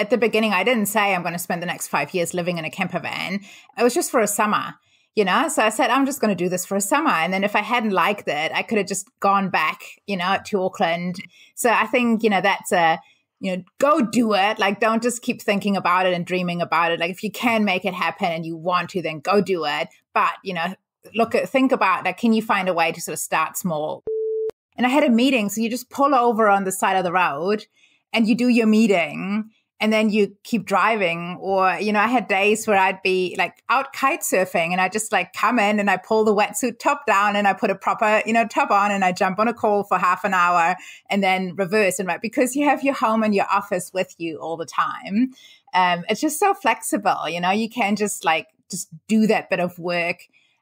at the beginning, I didn't say I'm going to spend the next 5 years living in a camper van. It was just for a summer, you know? So I said, I'm just going to do this for a summer. And then if I hadn't liked it, I could have just gone back, you know, to Auckland. So I think, you know, that's go do it. Like, don't just keep thinking about it and dreaming about it. Like, if you can make it happen and you want to, then go do it. But, you know, think about, like, can you find a way to sort of start small? And I had a meeting. So you just pull over on the side of the road and you do your meeting and then you keep driving. Or, you know, I had days where I'd be like out kite surfing and I just like come in and I pull the wetsuit top down and I put a proper, you know, top on and I jump on a call for half an hour and then reverse. And right, because you have your home and your office with you all the time. It's just so flexible, you know, you can just do that bit of work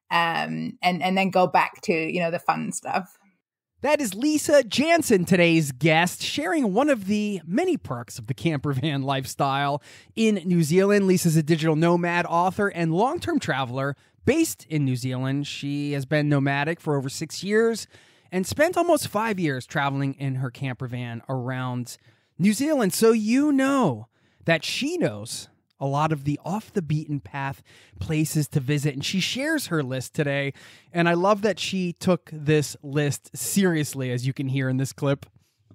and then go back to, you know, the fun stuff. That is Lisa Jansen, today's guest, sharing one of the many perks of the campervan lifestyle in New Zealand. Lisa's a digital nomad, author, and long-term traveler based in New Zealand. She has been nomadic for over 6 years and spent almost 5 years traveling in her campervan around New Zealand. So you know that she knows a lot of the off-the-beaten-path places to visit, and she shares her list today, and I love that she took this list seriously, as you can hear in this clip.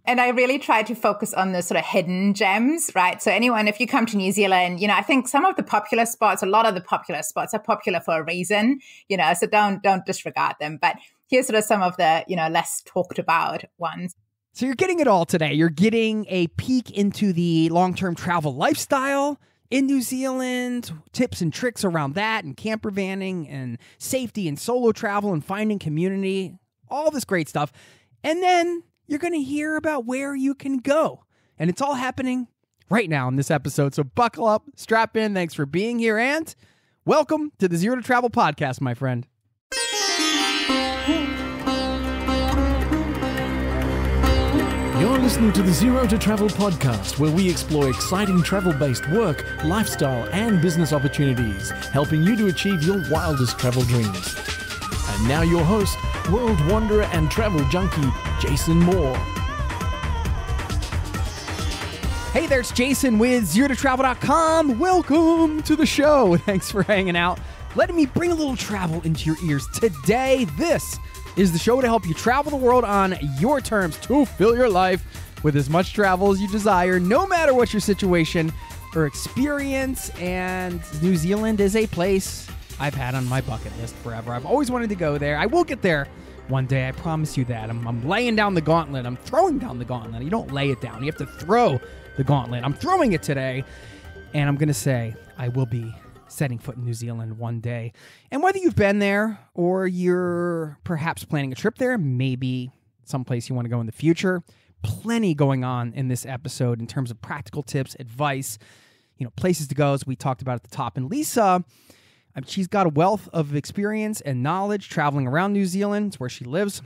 And I really try to focus on the sort of hidden gems, right? So anyone, if you come to New Zealand, you know, I think some of the popular spots, a lot of the popular spots are popular for a reason, you know, so don't disregard them. But here's sort of some of the, you know, less talked about ones. So you're getting it all today. You're getting a peek into the long-term travel lifestyle in New Zealand, tips and tricks around that, and campervanning, and safety, and solo travel, and finding community, all this great stuff. And then you're going to hear about where you can go. And it's all happening right now in this episode. So buckle up, strap in. Thanks for being here, and welcome to the Zero to Travel podcast, my friend. You're listening to the Zero to Travel podcast, where we explore exciting travel-based work, lifestyle, and business opportunities, helping you to achieve your wildest travel dreams. And now your host, world wanderer and travel junkie, Jason Moore. Hey there, it's Jason with ZeroToTravel.com. Welcome to the show. Thanks for hanging out, letting me bring a little travel into your ears. Today, this is the show to help you travel the world on your terms to fill your life with as much travel as you desire, no matter what your situation or experience. And New Zealand is a place I've had on my bucket list forever. I've always wanted to go there. I will get there one day. I promise you that. I'm laying down the gauntlet. I'm throwing down the gauntlet. You don't lay it down. You have to throw the gauntlet. I'm throwing it today. And I'm going to say I will be setting foot in New Zealand one day. And whether you've been there or you're perhaps planning a trip there, maybe someplace you want to go in the future, plenty going on in this episode in terms of practical tips, advice, you know, places to go, as we talked about at the top. And Lisa, she's got a wealth of experience and knowledge traveling around New Zealand. It's where she lives.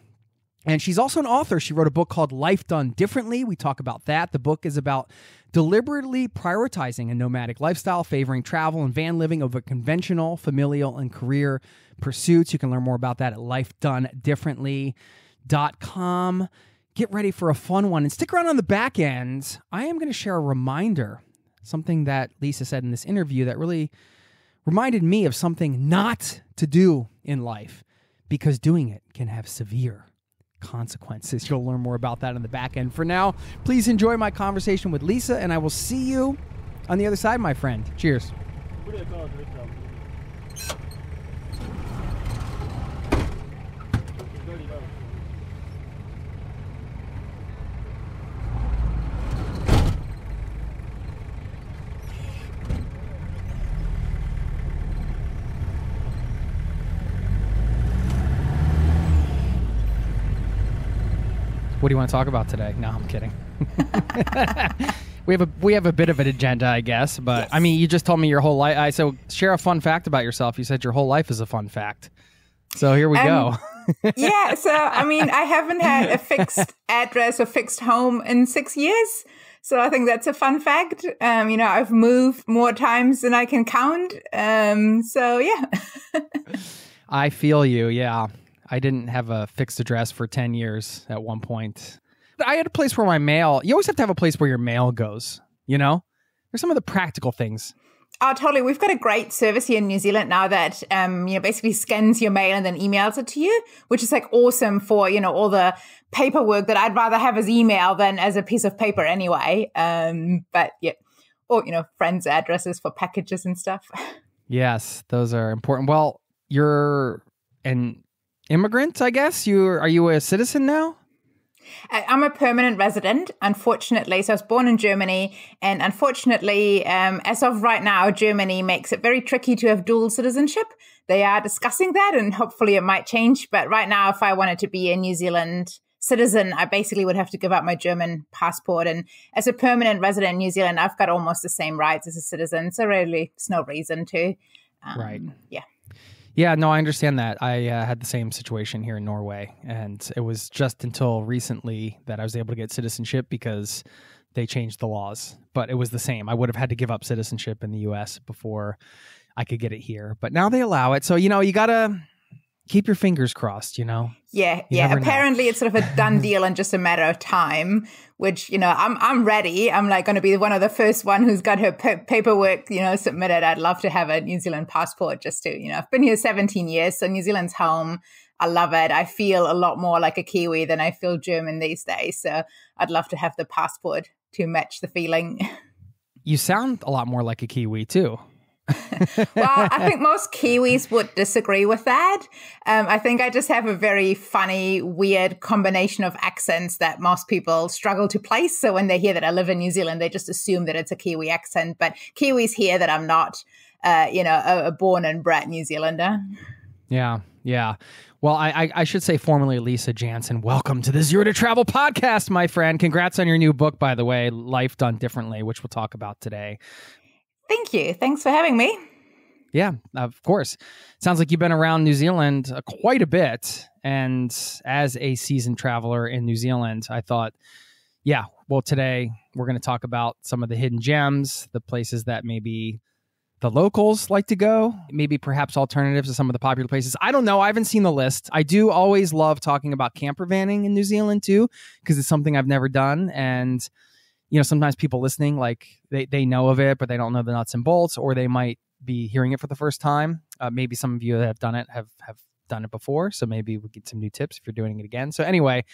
And she's also an author. She wrote a book called Life Done Differently. We talk about that. The book is about deliberately prioritizing a nomadic lifestyle, favoring travel and van living over conventional, familial, and career pursuits. You can learn more about that at lifedonedifferently.com. Get ready for a fun one. And stick around on the back end. I am going to share a reminder, something that Lisa said in this interview that really reminded me of something not to do in life, because doing it can have severe consequences. You'll learn more about that in the back end. For now, please enjoy my conversation with Lisa, and I will see you on the other side, my friend. Cheers. What do you want to talk about today? No, I'm kidding. we have a bit of an agenda, I guess. But yes. I mean, you just told me your whole life. So share a fun fact about yourself. You said your whole life is a fun fact. So here we go. Yeah. So I mean, I haven't had a fixed address or fixed home in 6 years. So I think that's a fun fact. You know, I've moved more times than I can count. So yeah. I feel you. Yeah. I didn't have a fixed address for 10 years at one point. I had a place where my mail, you always have to have a place where your mail goes, you know? are some of the practical things? Oh, totally. We've got a great service here in New Zealand now that, basically scans your mail and then emails it to you, which is like awesome for, all the paperwork that I'd rather have as email than as a piece of paper anyway. But yeah, or, friends' addresses for packages and stuff. Yes, those are important. Well, you're an immigrant, I guess. Are you a citizen now? I'm a permanent resident, unfortunately. So I was born in Germany. And unfortunately, as of right now, Germany makes it very tricky to have dual citizenship. They are discussing that, and hopefully it might change. But right now, if I wanted to be a New Zealand citizen, I basically would have to give up my German passport. And as a permanent resident in New Zealand, I've got almost the same rights as a citizen. So really, there's no reason to. Right. Yeah. Yeah, no, I understand that. I had the same situation here in Norway, and it was just until recently that I was able to get citizenship because they changed the laws. But it was the same. I would have had to give up citizenship in the U.S. before I could get it here. But now they allow it. So, you got to keep your fingers crossed, Yeah. Apparently it's sort of a done deal in just a matter of time, which, I'm ready. I'm like going to be one of the first one who's got her paperwork, submitted. I'd love to have a New Zealand passport just to, I've been here 17 years. So New Zealand's home. I love it. I feel a lot more like a Kiwi than I feel German these days. So I'd love to have the passport to match the feeling. You sound a lot more like a Kiwi too. Well, I think most Kiwis would disagree with that. I think I just have a very funny, weird combination of accents that most people struggle to place. So when they hear that I live in New Zealand, they just assume that it's a Kiwi accent. But Kiwis hear that I'm not, a born and bred New Zealander. Yeah. Well, I should say formally, Lisa Jansen, welcome to the Zero to Travel podcast, my friend. Congrats on your new book, by the way, Life Done Differently, which we'll talk about today. Thank you. Thanks for having me. Yeah, of course. Sounds like you've been around New Zealand quite a bit. And as a seasoned traveler in New Zealand, I thought, today we're going to talk about some of the hidden gems, the places that maybe the locals like to go, maybe perhaps alternatives to some of the popular places. I don't know. I haven't seen the list. I do always love talking about campervanning in New Zealand too, because it's something I've never done. And sometimes people listening, like they know of it, but they don't know the nuts and bolts, or they might be hearing it for the first time. Maybe some of you that have done it have done it before. So maybe we'll get some new tips if you're doing it again. So anyway,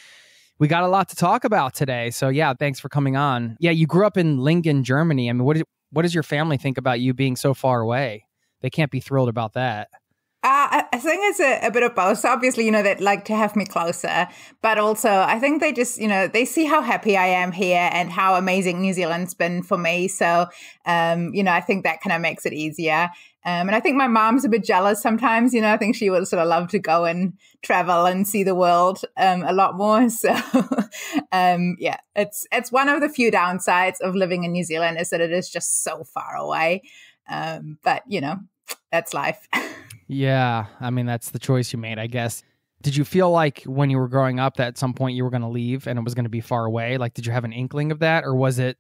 we got a lot to talk about today. So yeah, thanks for coming on. Yeah, you grew up in Lingen, Germany. I mean, what does your family think about you being so far away? They can't be thrilled about that. I think it's a bit of both. So obviously, they'd like to have me closer, but also I think they just, they see how happy I am here and how amazing New Zealand's been for me. So, I think that kind of makes it easier. And I think my mom's a bit jealous sometimes, I think she would sort of love to go and travel and see the world a lot more. So, it's one of the few downsides of living in New Zealand is that it is just so far away. But, that's life. Yeah, I mean, that's the choice you made, I guess. Did you feel like when you were growing up that at some point you were going to leave and it was going to be far away? Like, did you have an inkling of that, or did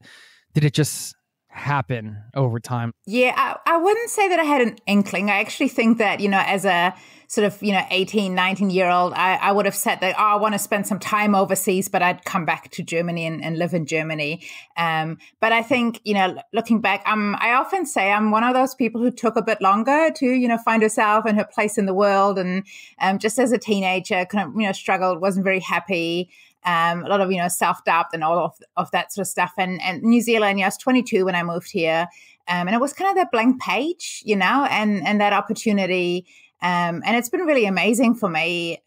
it just happen over time? Yeah, I wouldn't say that I had an inkling. I actually think that, as a sort of, 18, 19-year-old, I would have said that, I want to spend some time overseas, but I'd come back to Germany and live in Germany. But I think, looking back, I often say I'm one of those people who took a bit longer to, find herself and her place in the world. And just as a teenager, kind of, struggled, wasn't very happy. A lot of, self-doubt and all of that sort of stuff. And New Zealand, I was 22 when I moved here. And it was kind of that blank page, and that opportunity. And it's been really amazing for me.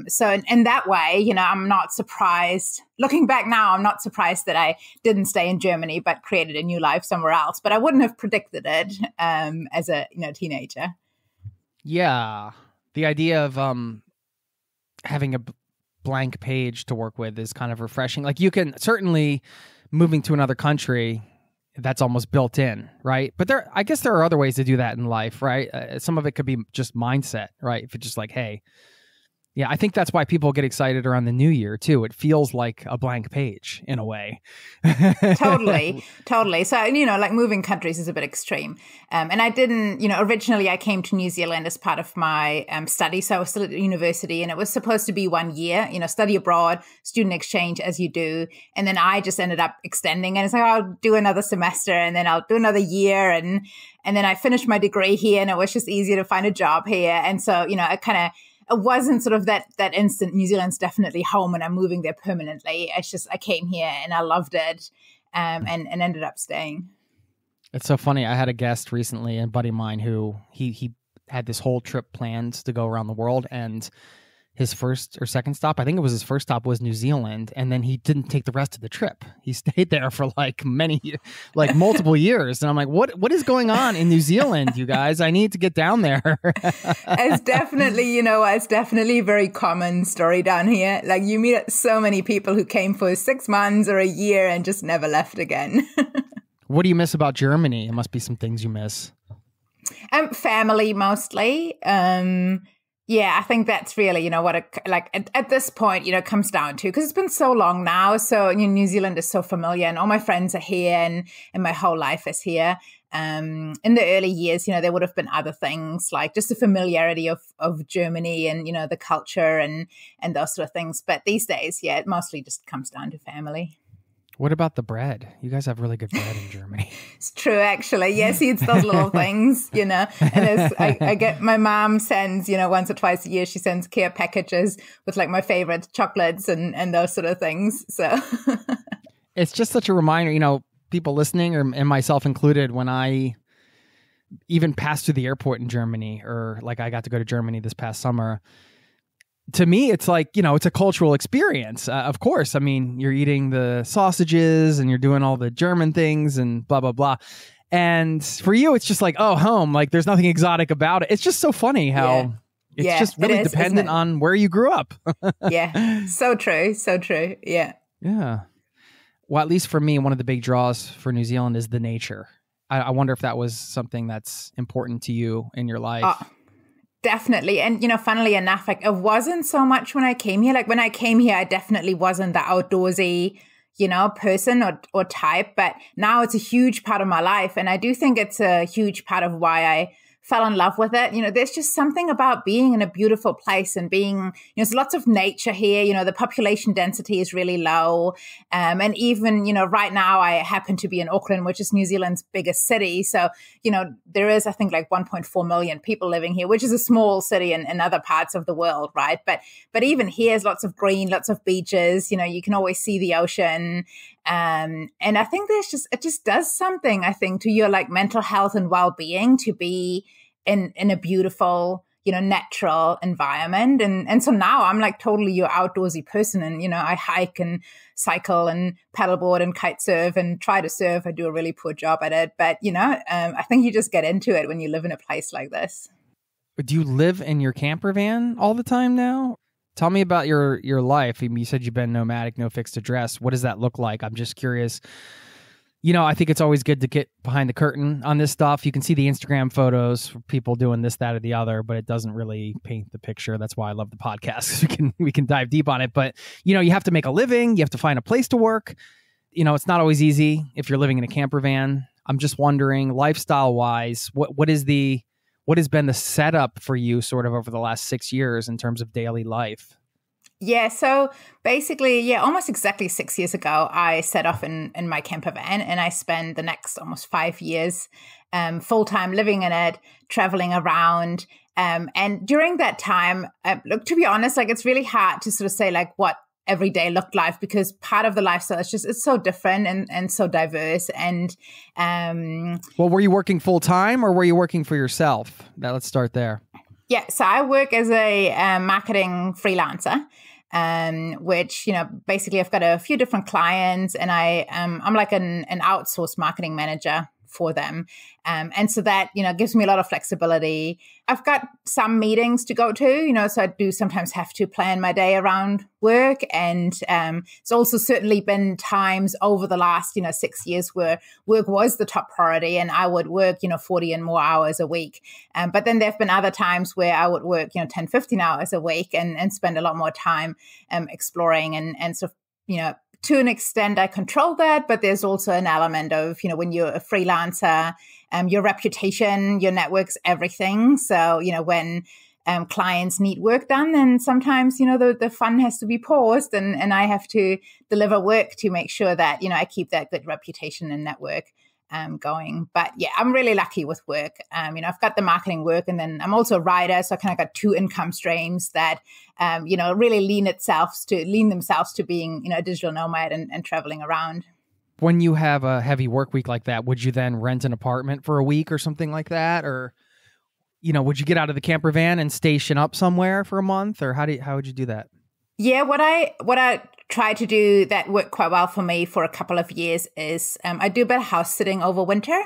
So in that way, I'm not surprised. Looking back now, I'm not surprised that I didn't stay in Germany, but created a new life somewhere else. But I wouldn't have predicted it as a teenager. Yeah. The idea of having a blank page to work with is kind of refreshing. Like, you can certainly, moving to another country, that's almost built in, right? But I guess there are other ways to do that in life, right? Some of it could be just mindset, right? If it's just like, hey, Yeah, I think that's why people get excited around the new year too. It feels like a blank page in a way. Totally. So, like moving countries is a bit extreme. And I didn't, originally I came to New Zealand as part of my study. So I was still at university and it was supposed to be 1 year, study abroad, student exchange as you do. And then I just ended up extending and it's like, I'll do another semester and then I'll do another year. And then I finished my degree here and it was just easier to find a job here. And so, it wasn't sort of that instant. New Zealand's definitely home and I'm moving there permanently. It's just I came here and I loved it and ended up staying. It's so funny. I had a guest recently, a buddy of mine, who he had this whole trip planned to go around the world, and his first or second stop, I think it was his first stop, was New Zealand, and then he didn't take the rest of the trip. He stayed there for multiple years, and I'm like, what is going on in New Zealand, you guys? I need to get down there. It's definitely, it's definitely a very common story down here. Like you meet so many people who came for 6 months or a year and just never left again. What do you miss about Germany? It must be some things you miss. Family mostly. Yeah, I think that's really, what at this point, comes down to, because it's been so long now. So New Zealand is so familiar and all my friends are here and my whole life is here. In the early years, there would have been other things like just the familiarity of Germany and, the culture and those sort of things. But these days, yeah, it mostly just comes down to family. What about the bread? You guys have really good bread in Germany. It's true, actually. Yes, it's those little things, And I get, my mom sends, once or twice a year, she sends care packages with like my favorite chocolates and those sort of things. So it's just such a reminder, people listening and myself included, when I even passed through the airport in Germany, or like I got to go to Germany this past summer. To me, it's like, it's a cultural experience. Of course, I mean, you're eating the sausages and you're doing all the German things and blah, blah, blah. And for you, it's just like, oh, home. Like there's nothing exotic about it. It's just so funny how it's just really dependent on where you grew up. Yeah, so true. So true. Yeah. Yeah. Well, at least for me, one of the big draws for New Zealand is the nature. I wonder if that was something that's important to you in your life. Definitely. And, funnily enough, like it wasn't so much when I came here. Like when I came here, I definitely wasn't the outdoorsy, person or type, but now it's a huge part of my life. And I do think it's a huge part of why I fell in love with it. There's just something about being in a beautiful place and being, there's lots of nature here. The population density is really low. And even, right now I happen to be in Auckland, which is New Zealand's biggest city. So, there is, I think, like 1.4 million people living here, which is a small city in other parts of the world, right? But even here is lots of green, lots of beaches, you can always see the ocean. And I think it just does something, I think, to your like mental health and well-being to be in a beautiful, natural environment. And so now I'm like totally your outdoorsy person. And, I hike and cycle and paddleboard and kite surf and try to surf. I do a really poor job at it. But, I think you just get into it when you live in a place like this. Do you live in your camper van all the time now? Tell me about your life. You said you've been nomadic, no fixed address. What does that look like? I'm just curious. I think it's always good to get behind the curtain on this stuff. You can see the Instagram photos for people doing this, that, or the other, but it doesn't really paint the picture. That's why I love the podcast. We can dive deep on it. But, you have to make a living. You have to find a place to work. It's not always easy if you're living in a camper van. I'm just wondering, lifestyle-wise, what has been the setup for you sort of over the last 6 years in terms of daily life? Yeah, so basically, almost exactly 6 years ago, I set off in my camper van and I spent the next almost 5 years full-time living in it, traveling around. And during that time, look, to be honest, like it's really hard to sort of say like what everyday looked like because part of the lifestyle is it's so different and so diverse. And well, were you working full-time or were you working for yourself? Let's start there. Yeah, so I work as a marketing freelancer, which, basically I've got a few different clients and I'm like an outsourced marketing manager for them. And so that, gives me a lot of flexibility. I've got some meetings to go to, so I do sometimes have to plan my day around work. And it's also certainly been times over the last, 6 years where work was the top priority and I would work, 40 and more hours a week. But then there have been other times where I would work, 10, 15 hours a week and spend a lot more time exploring and sort of, to an extent, I control that, but there's also an element of, when you're a freelancer, your reputation, your network's everything. So, when clients need work done, then sometimes, the fun has to be paused and I have to deliver work to make sure that, I keep that good reputation and network going. But yeah, I'm really lucky with work. I've got the marketing work and then I'm also a writer. So I kind of got two income streams that, really lean themselves to being, a digital nomad and traveling around. When you have a heavy work week like that, would you then rent an apartment for a week or something like that? Or, would you get out of the camper van and station up somewhere for a month? Or how would you do that? Yeah, what I try to do that worked quite well for me for a couple of years is I do a bit of house sitting over winter.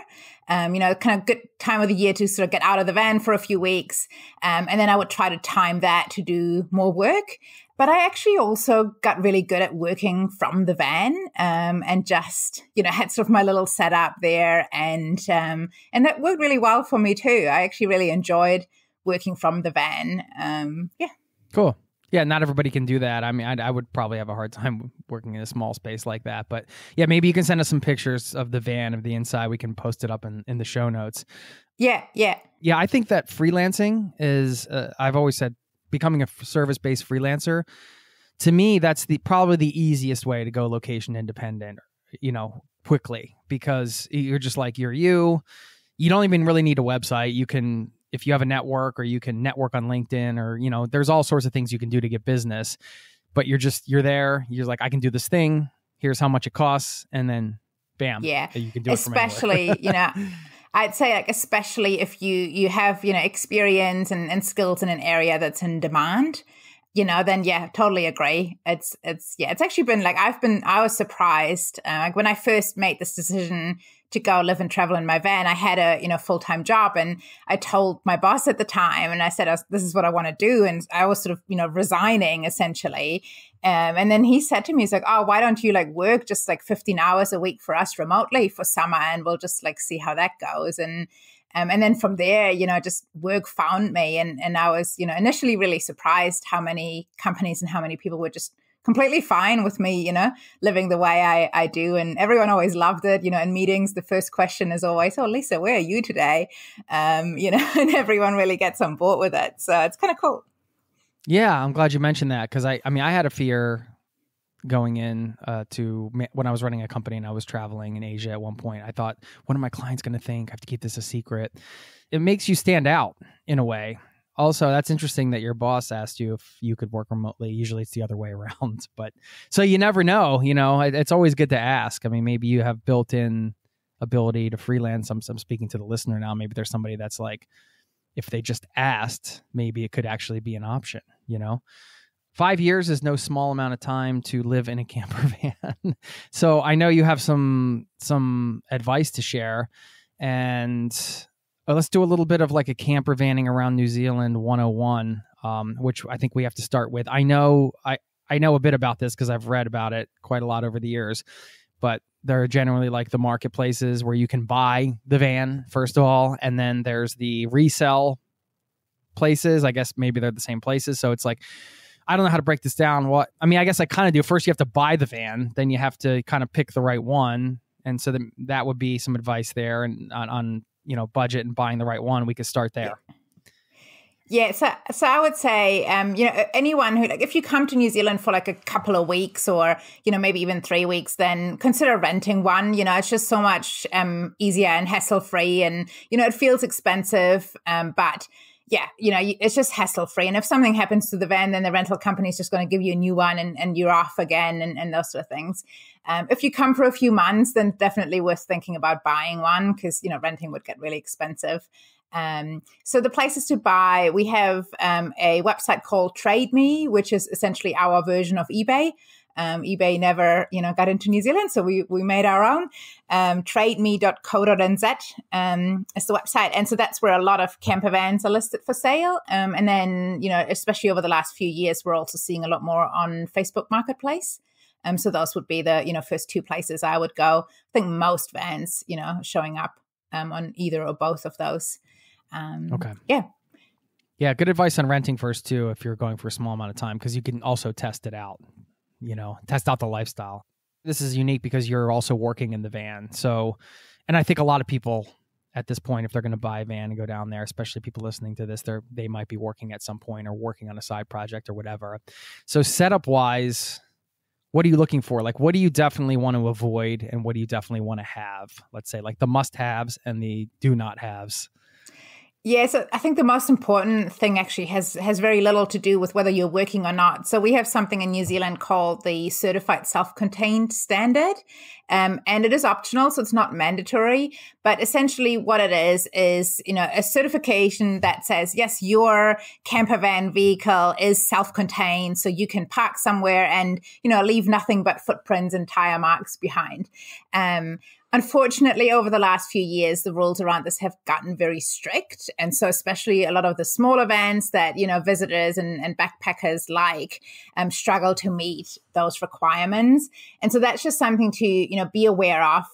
Kind of good time of the year to sort of get out of the van for a few weeks. And then I would try to time that to do more work. But I actually also got really good at working from the van and just, had sort of my little setup there. And that worked really well for me too. I actually really enjoyed working from the van. Yeah. Cool. Yeah, not everybody can do that. I mean, I would probably have a hard time working in a small space like that. But yeah, maybe you can send us some pictures of the van, of the inside. We can post it up in the show notes. Yeah. Yeah, I think that freelancing is, I've always said, becoming a service-based freelancer, to me, that's probably the easiest way to go location independent, quickly. Because you're just like, you're you. You don't even really need a website. You can... If you have a network or you can network on LinkedIn or, there's all sorts of things you can do to get business, but you're there. You're like, I can do this thing. Here's how much it costs. And then bam. Yeah. You can do especially, it from anywhere. I'd say especially if you have, experience and skills in an area that's in demand, then yeah, totally agree. It's actually been I was surprised. When I first made this decision to go live and travel in my van, I had a, full-time job and I told my boss at the time and I said, this is what I want to do. And I was sort of, resigning essentially. And then he said to me, he's like, oh, why don't you work just 15 hours a week for us remotely for summer and we'll just see how that goes. And then from there, just work found me. And I was, initially really surprised how many companies and how many people were just completely fine with me, living the way I do. And everyone always loved it. In meetings, the first question is always, oh, Lisa, where are you today? And everyone really gets on board with it. So it's kind of cool. Yeah, I'm glad you mentioned that because I had a fear going in when I was running a company and I was traveling in Asia at one point. I thought, what are my clients going to think? I have to keep this a secret. It makes you stand out in a way. Also, that's interesting that your boss asked you if you could work remotely. Usually it's the other way around. But so you never know, it's always good to ask. I mean, maybe you have built-in ability to freelance. I'm speaking to the listener now. Maybe there's somebody that's like, if they just asked, maybe it could actually be an option, 5 years is no small amount of time to live in a camper van. So I know you have some advice to share, and let's do a little bit of a camper vanning around New Zealand 101, which I think we have to start with. I know a bit about this because I've read about it quite a lot over the years, but there are generally the marketplaces where you can buy the van, first of all, and then there's the resell places. I guess maybe they're the same places. So it's I don't know how to break this down. I guess I kind of do. First, you have to buy the van. Then you have to kind of pick the right one. And so that would be some advice there and on budget and buying the right one. We could start there. Yeah. So I would say, anyone who if you come to New Zealand for a couple of weeks or, maybe even 3 weeks, then consider renting one. It's just so much easier and hassle free and, it feels expensive. But yeah, it's just hassle free. And if something happens to the van, then the rental company is just going to give you a new one and you're off again and those sort of things. If you come for a few months, then definitely worth thinking about buying one because, renting would get really expensive. So the places to buy, we have a website called Trade Me, which is essentially our version of eBay. eBay never, got into New Zealand, so we made our own. Trademe.co.nz is the website. And so that's where a lot of camper vans are listed for sale. And then, especially over the last few years, we're also seeing a lot more on Facebook Marketplace. So those would be the, first two places I would go. I think most vans, showing up on either or both of those. Okay. Yeah. Yeah, good advice on renting first, too, if you're going for a small amount of time, because you can also test it out, test out the lifestyle. This is unique because you're also working in the van. So, and I think a lot of people at this point, if they're going to buy a van and go down there, especially people listening to this, they might be working at some point or working on a side project or whatever. So setup-wise, what are you looking for? Like, what do you definitely want to avoid and what do you definitely want to have? Let's say like the must-haves and the do-not-haves. Yeah, so I think the most important thing actually has very little to do with whether you're working or not. So we have something in New Zealand called the Certified Self-Contained Standard, and it is optional, so it's not mandatory. But essentially what it is, a certification that says, yes, your camper van vehicle is self-contained, so you can park somewhere and, leave nothing but footprints and tire marks behind. Unfortunately, over the last few years, the rules around this have gotten very strict. And so especially a lot of the smaller vans that, visitors and backpackers struggle to meet those requirements. And so that's just something to, be aware of.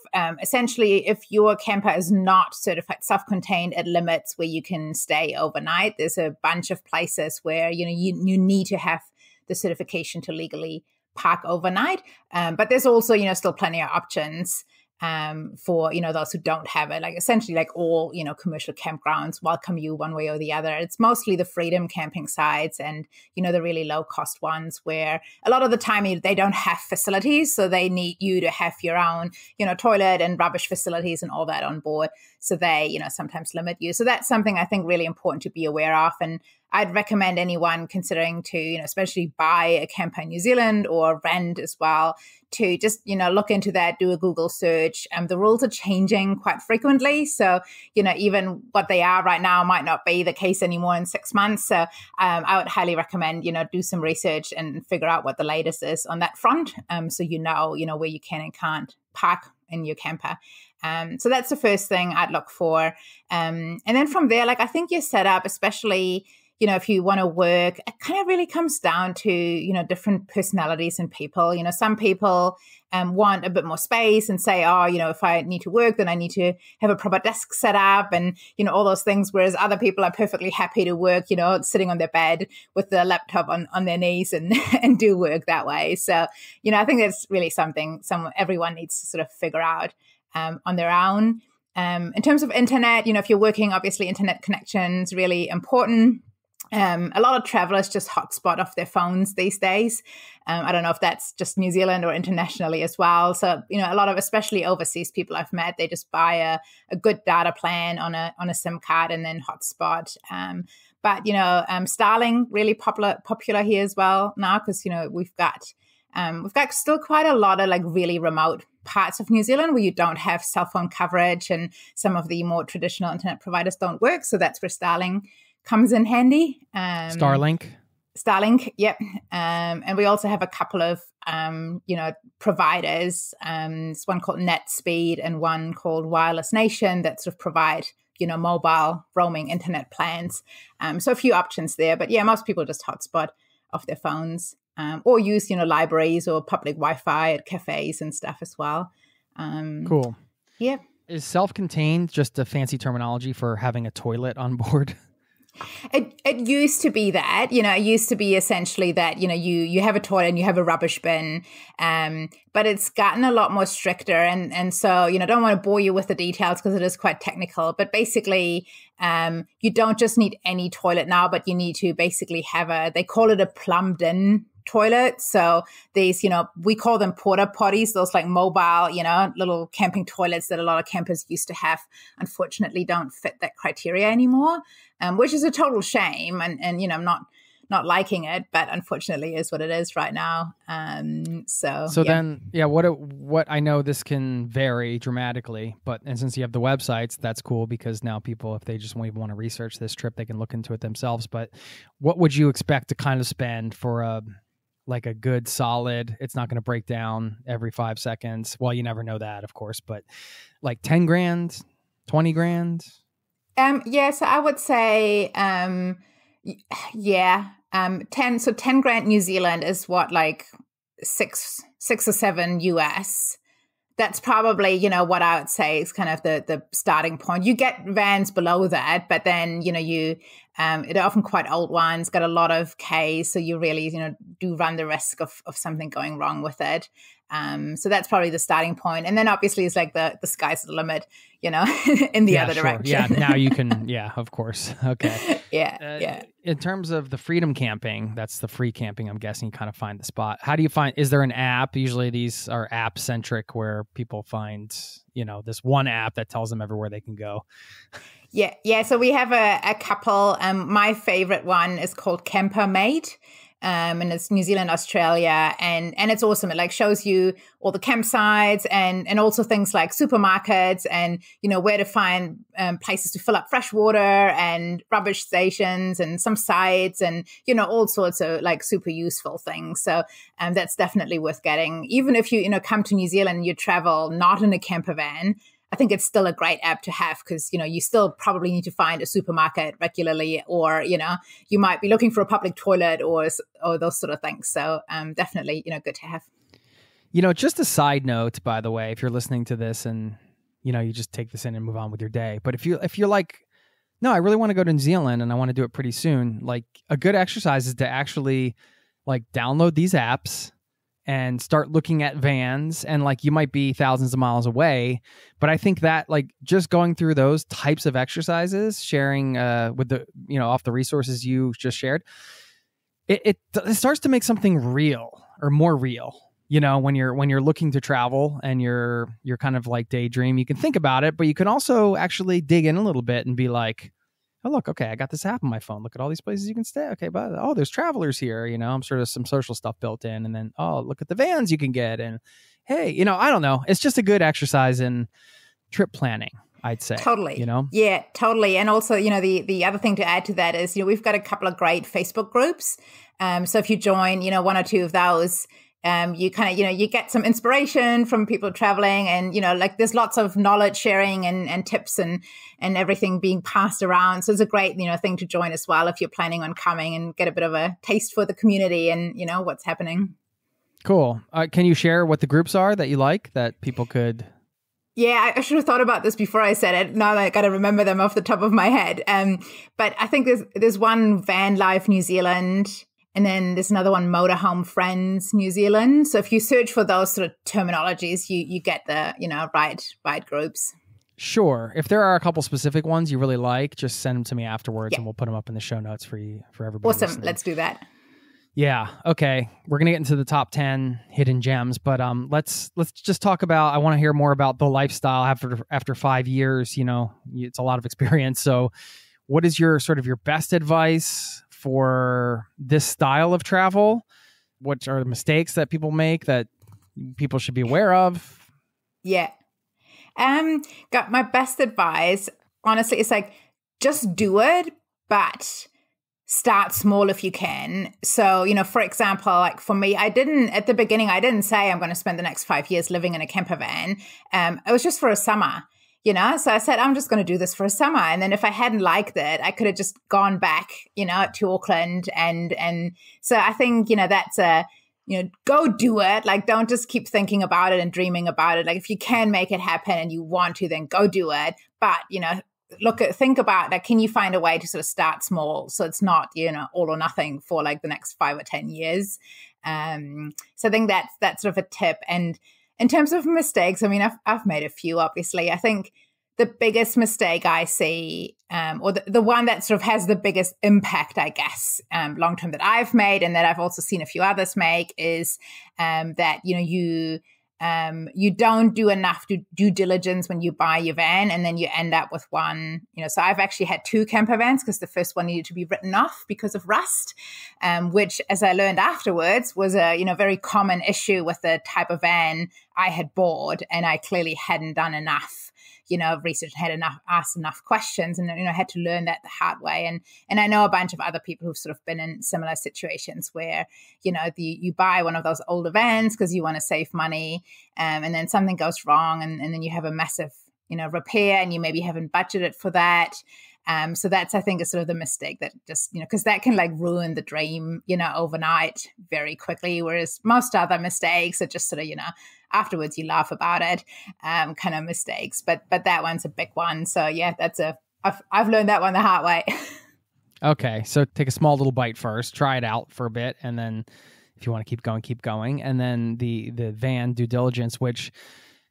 Essentially, if your camper is not certified self-contained, it limits where you can stay overnight. There's a bunch of places where, you need to have the certification to legally park overnight. But there's also, still plenty of options for, those who don't have it. Like essentially like all, commercial campgrounds welcome you one way or the other. It's mostly the freedom camping sites and, the really low cost ones where a lot of the time they don't have facilities. So they need you to have your own, toilet and rubbish facilities and all that on board. So they, sometimes limit you. So that's something I think really important to be aware of. And I'd recommend anyone considering to, especially buy a camper in New Zealand or rent as well, to just, look into that, do a Google search. The rules are changing quite frequently. So, even what they are right now might not be the case anymore in 6 months. So I would highly recommend, do some research and figure out what the latest is on that front. So, where you can and can't park in your camper. So that's the first thing I'd look for. And then from there, I think your setup, especially, if you want to work, it kind of really comes down to, different personalities and people. Some people want a bit more space and say, if I need to work, then I need to have a proper desk set up and, all those things. Whereas other people are perfectly happy to work, sitting on their bed with the laptop on their knees and, and do work that way. So, I think that's really something everyone needs to sort of figure out on their own. In terms of internet, if you're working, obviously internet connection's really important. A lot of travelers just hotspot off their phones these days. I don't know if that's just New Zealand or internationally as well. So, a lot of especially overseas people I've met, they just buy a good data plan on a SIM card and then hotspot. But Starlink really popular here as well now because, we've got still quite a lot of really really parts of New Zealand where you don't have cell phone coverage and some of the more traditional internet providers don't work. So that's where Starlink comes in handy. Starlink, yep. And we also have a couple of, providers. There's one called NetSpeed and one called Wireless Nation that sort of provide, mobile roaming internet plans. So a few options there. But yeah, most people just hotspot off their phones or use, libraries or public Wi-Fi at cafes and stuff as well. Cool. Yeah. Is self-contained just a fancy terminology for having a toilet on board? It used to be that, it used to be essentially that, you have a toilet and you have a rubbish bin, but it's gotten a lot more stricter. And so, I don't want to bore you with the details because it is quite technical, but basically, you don't just need any toilet now, but you need to basically have they call it a plumbed in toilet. So these, we call them porta potties, those mobile, little camping toilets that a lot of campers used to have, unfortunately don't fit that criteria anymore, which is a total shame. And I'm not liking it, but unfortunately is what it is right now. So yeah. Then, yeah, what I know this can vary dramatically, and since you have the websites, that's cool because now people, if they just want to research this trip, they can look into it themselves. But what would you expect to kind of spend for like a good solid, it's not going to break down every 5 seconds. Well, you never know that, of course, but like 10 grand, 20 grand. So I would say, 10 grand New Zealand is what, like six or seven US. That's probably, what I would say is kind of the starting point. You get vans below that, but then, they're often quite old ones, got a lot of Ks. So you really, do run the risk of something going wrong with it. So that's probably the starting point. And then obviously it's like the sky's the limit, in the other direction. Yeah, now you can, of course. Okay. Yeah. In terms of the freedom camping, that's the free camping, I'm guessing you kind of find the spot. How do you find, is there an app? Usually these are app centric where people find, this one app that tells them everywhere they can go. Yeah. So we have a couple. My favorite one is called Campervan. And it's New Zealand, Australia, and it's awesome. It like shows you all the campsites and also things like supermarkets and, where to find places to fill up fresh water and rubbish stations and some sites and, all sorts of like super useful things. So that's definitely worth getting. Even if you, come to New Zealand and you travel not in a camper van, I think it's still a great app to have because, you still probably need to find a supermarket regularly or, you might be looking for a public toilet or those sort of things. So definitely, good to have. Just a side note, by the way, if you're listening to this and, you just take this in and move on with your day. But if you're like, no, I really want to go to New Zealand and I want to do it pretty soon. Like a good exercise is to actually like download these apps and start looking at vans, and like you might be thousands of miles away. But I think that like just going through those types of exercises, sharing with the, off the resources you just shared, it starts to make something real or more real. When you're looking to travel and you're kind of like daydream, you can think about it, but you can also actually dig in a little bit and be like, oh, look, okay, I got this app on my phone. Look at all these places you can stay. Okay, but there's travelers here. I'm sort of some social stuff built in. And then, look at the vans you can get. And hey, I don't know. It's just a good exercise in trip planning, I'd say. Totally. Yeah, totally. And also, the other thing to add to that is, we've got a couple of great Facebook groups. So if you join, one or two of those, you kind of, you get some inspiration from people traveling and, like there's lots of knowledge sharing and tips and everything being passed around. So it's a great, thing to join as well if you're planning on coming and get a bit of a taste for the community and, what's happening. Cool. Can you share what the groups are that you like that people could... Yeah, I should have thought about this before I said it. Now I got to remember them off the top of my head. But I think there's one Vanlife New Zealand, and then there's another one, Motorhome Friends New Zealand. So if you search for those sort of terminologies, you get the right groups. Sure. If there are a couple specific ones you really like, just send them to me afterwards, and we'll put them up in the show notes for everybody. Awesome. Listening. Let's do that. Yeah. Okay. We're going to get into the top 10 hidden gems, but let's just talk about, I want to hear more about the lifestyle after 5 years, it's a lot of experience. So what is your best advice for this style of travel? What are the mistakes that people make that people should be aware of? Yeah. Got my best advice. Honestly, it's like, just do it, but start small if you can. So, for example, like for me, at the beginning, I didn't say I'm going to spend the next 5 years living in a camper van. It was just for a summer, so I said, I'm just going to do this for a summer. And then if I hadn't liked it, I could have just gone back, to Auckland. And so I think, that's go do it. Like, don't just keep thinking about it and dreaming about it. Like, if you can make it happen and you want to, then go do it. But, think about, like, can you find a way to sort of start small so it's not, all or nothing for like the next 5 or 10 years. So I think that's sort of a tip. And in terms of mistakes, I mean, I've made a few, obviously. I think the biggest mistake I see, or the one that sort of has the biggest impact, I guess, long-term that I've made and that I've also seen a few others make is that, you don't do enough due diligence when you buy your van, and then you end up with one, so I've actually had 2 camper vans because the first one needed to be written off because of rust, which, as I learned afterwards, was a, very common issue with the type of van I had bought, and I clearly hadn't done enough, researched and asked enough questions, and, had to learn that the hard way. And I know a bunch of other people who've sort of been in similar situations where, you buy one of those older vans because you want to save money, and then something goes wrong, and then you have a massive, repair, and you maybe haven't budgeted for that. So that's, I think, is sort of the mistake that just, because that can like ruin the dream, overnight very quickly. Whereas most other mistakes are just sort of, afterwards you laugh about it, kind of mistakes. But that one's a big one. So yeah, I've learned that one the hard way. Okay. So take a small little bite first, try it out for a bit. And then if you want to keep going. And then the van due diligence, which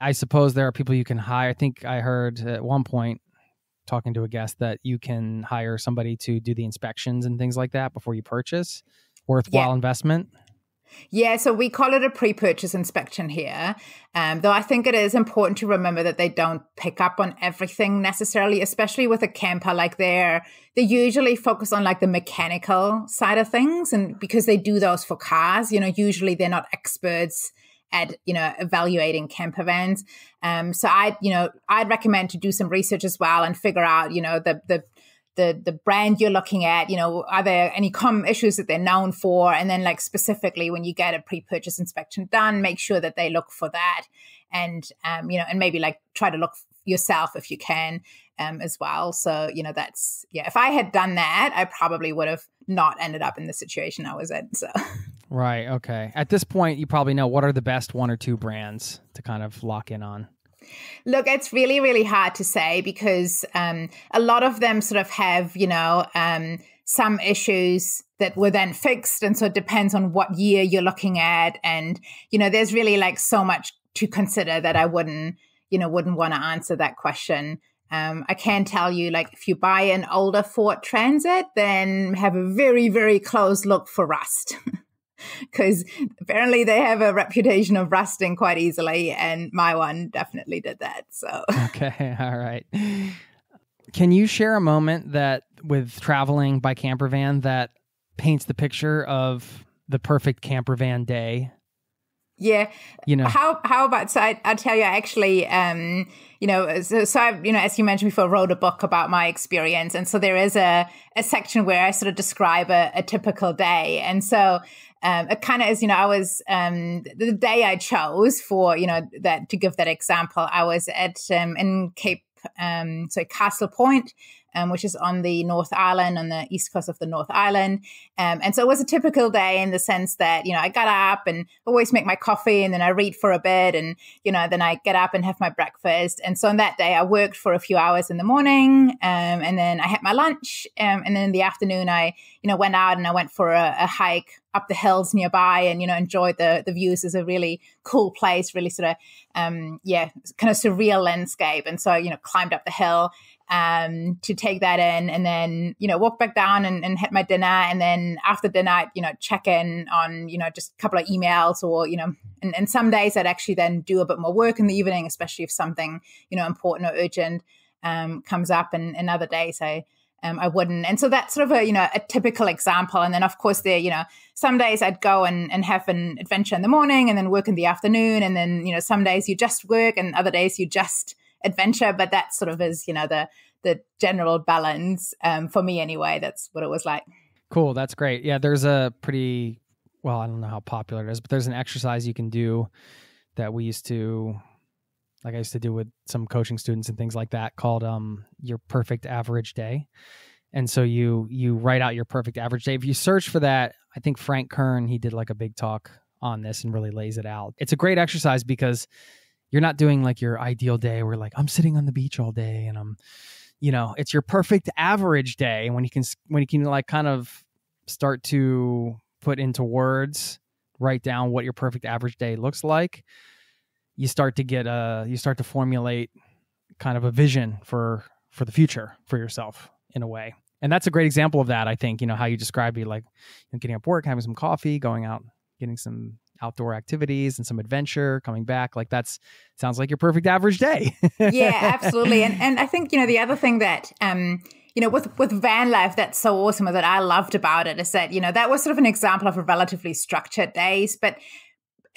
I suppose there are people you can hire. I think I heard at one point, talking to a guest, that you can hire somebody to do the inspections and things like that before you purchase. Worthwhile investment. Yeah, so we call it a pre-purchase inspection here. Though I think it is important to remember that they don't pick up on everything necessarily, especially with a camper. Like they usually focus on like the mechanical side of things, and because they do those for cars, usually they're not experts at, evaluating camper vans. So I'd recommend to do some research as well and figure out, the brand you're looking at, are there any common issues that they're known for? And then like specifically when you get a pre-purchase inspection done, make sure that they look for that. And, and maybe like try to look yourself if you can, as well. So, if I had done that, I probably would have not ended up in the situation I was in. So. Right. Okay. At this point, you probably know what are the best one or two brands to kind of lock in on. Look, it's really, really hard to say because a lot of them sort of have, some issues that were then fixed. And so it depends on what year you're looking at. And, there's really like so much to consider that I wouldn't want to answer that question. I can tell you, like, if you buy an older Ford Transit, then have a very, very close look for rust. Because apparently they have a reputation of rusting quite easily, and my one definitely did that. So okay, all right. Can you share a moment that with traveling by campervan that paints the picture of the perfect campervan day? Yeah. How about, so I'll tell you, I actually, so I, as you mentioned before, wrote a book about my experience. And so there is a section where I sort of describe a typical day. And so it kind of is, I was, the day I chose for, that to give that example, I was at, in Castle Point, which is on the North Island, on the east coast of the North Island. And so it was a typical day in the sense that, I got up and always make my coffee and then I read for a bit and, then I get up and have my breakfast. And so on that day, I worked for a few hours in the morning and then I had my lunch. And then in the afternoon, I, went out and I went for a hike up the hills nearby and, enjoyed the views. It's a really cool place, really sort of, kind of surreal landscape. And so, climbed up the hill to take that in and then, walk back down and had my dinner. And then after dinner, I'd, check in on, just a couple of emails or, and some days I'd actually then do a bit more work in the evening, especially if something, important or urgent comes up. And other days I wouldn't. And so that's sort of a typical example. And then of course there, some days I'd go and have an adventure in the morning and then work in the afternoon. And then, some days you just work and other days you just adventure, but that sort of is, the general balance for me anyway. That's what it was like. Cool. That's great. Yeah. There's a pretty, well, I don't know how popular it is, but there's an exercise you can do that I used to do with some coaching students and things like that called your perfect average day. And so you write out your perfect average day. If you search for that, I think Frank Kern, he did like a big talk on this and really lays it out. It's a great exercise because you're not doing like your ideal day where like I'm sitting on the beach all day and I'm, it's your perfect average day. And when you can like kind of start to put into words, write down what your perfect average day looks like, you start to formulate kind of a vision for the future for yourself in a way. And that's a great example of that. I think, how you described it, like getting up work, having some coffee, going out, getting some outdoor activities and some adventure, coming back. Like sounds like your perfect average day. Yeah, absolutely. And I think, the other thing that, with van life, that's so awesome that I loved about it is that, that was sort of an example of a relatively structured days, but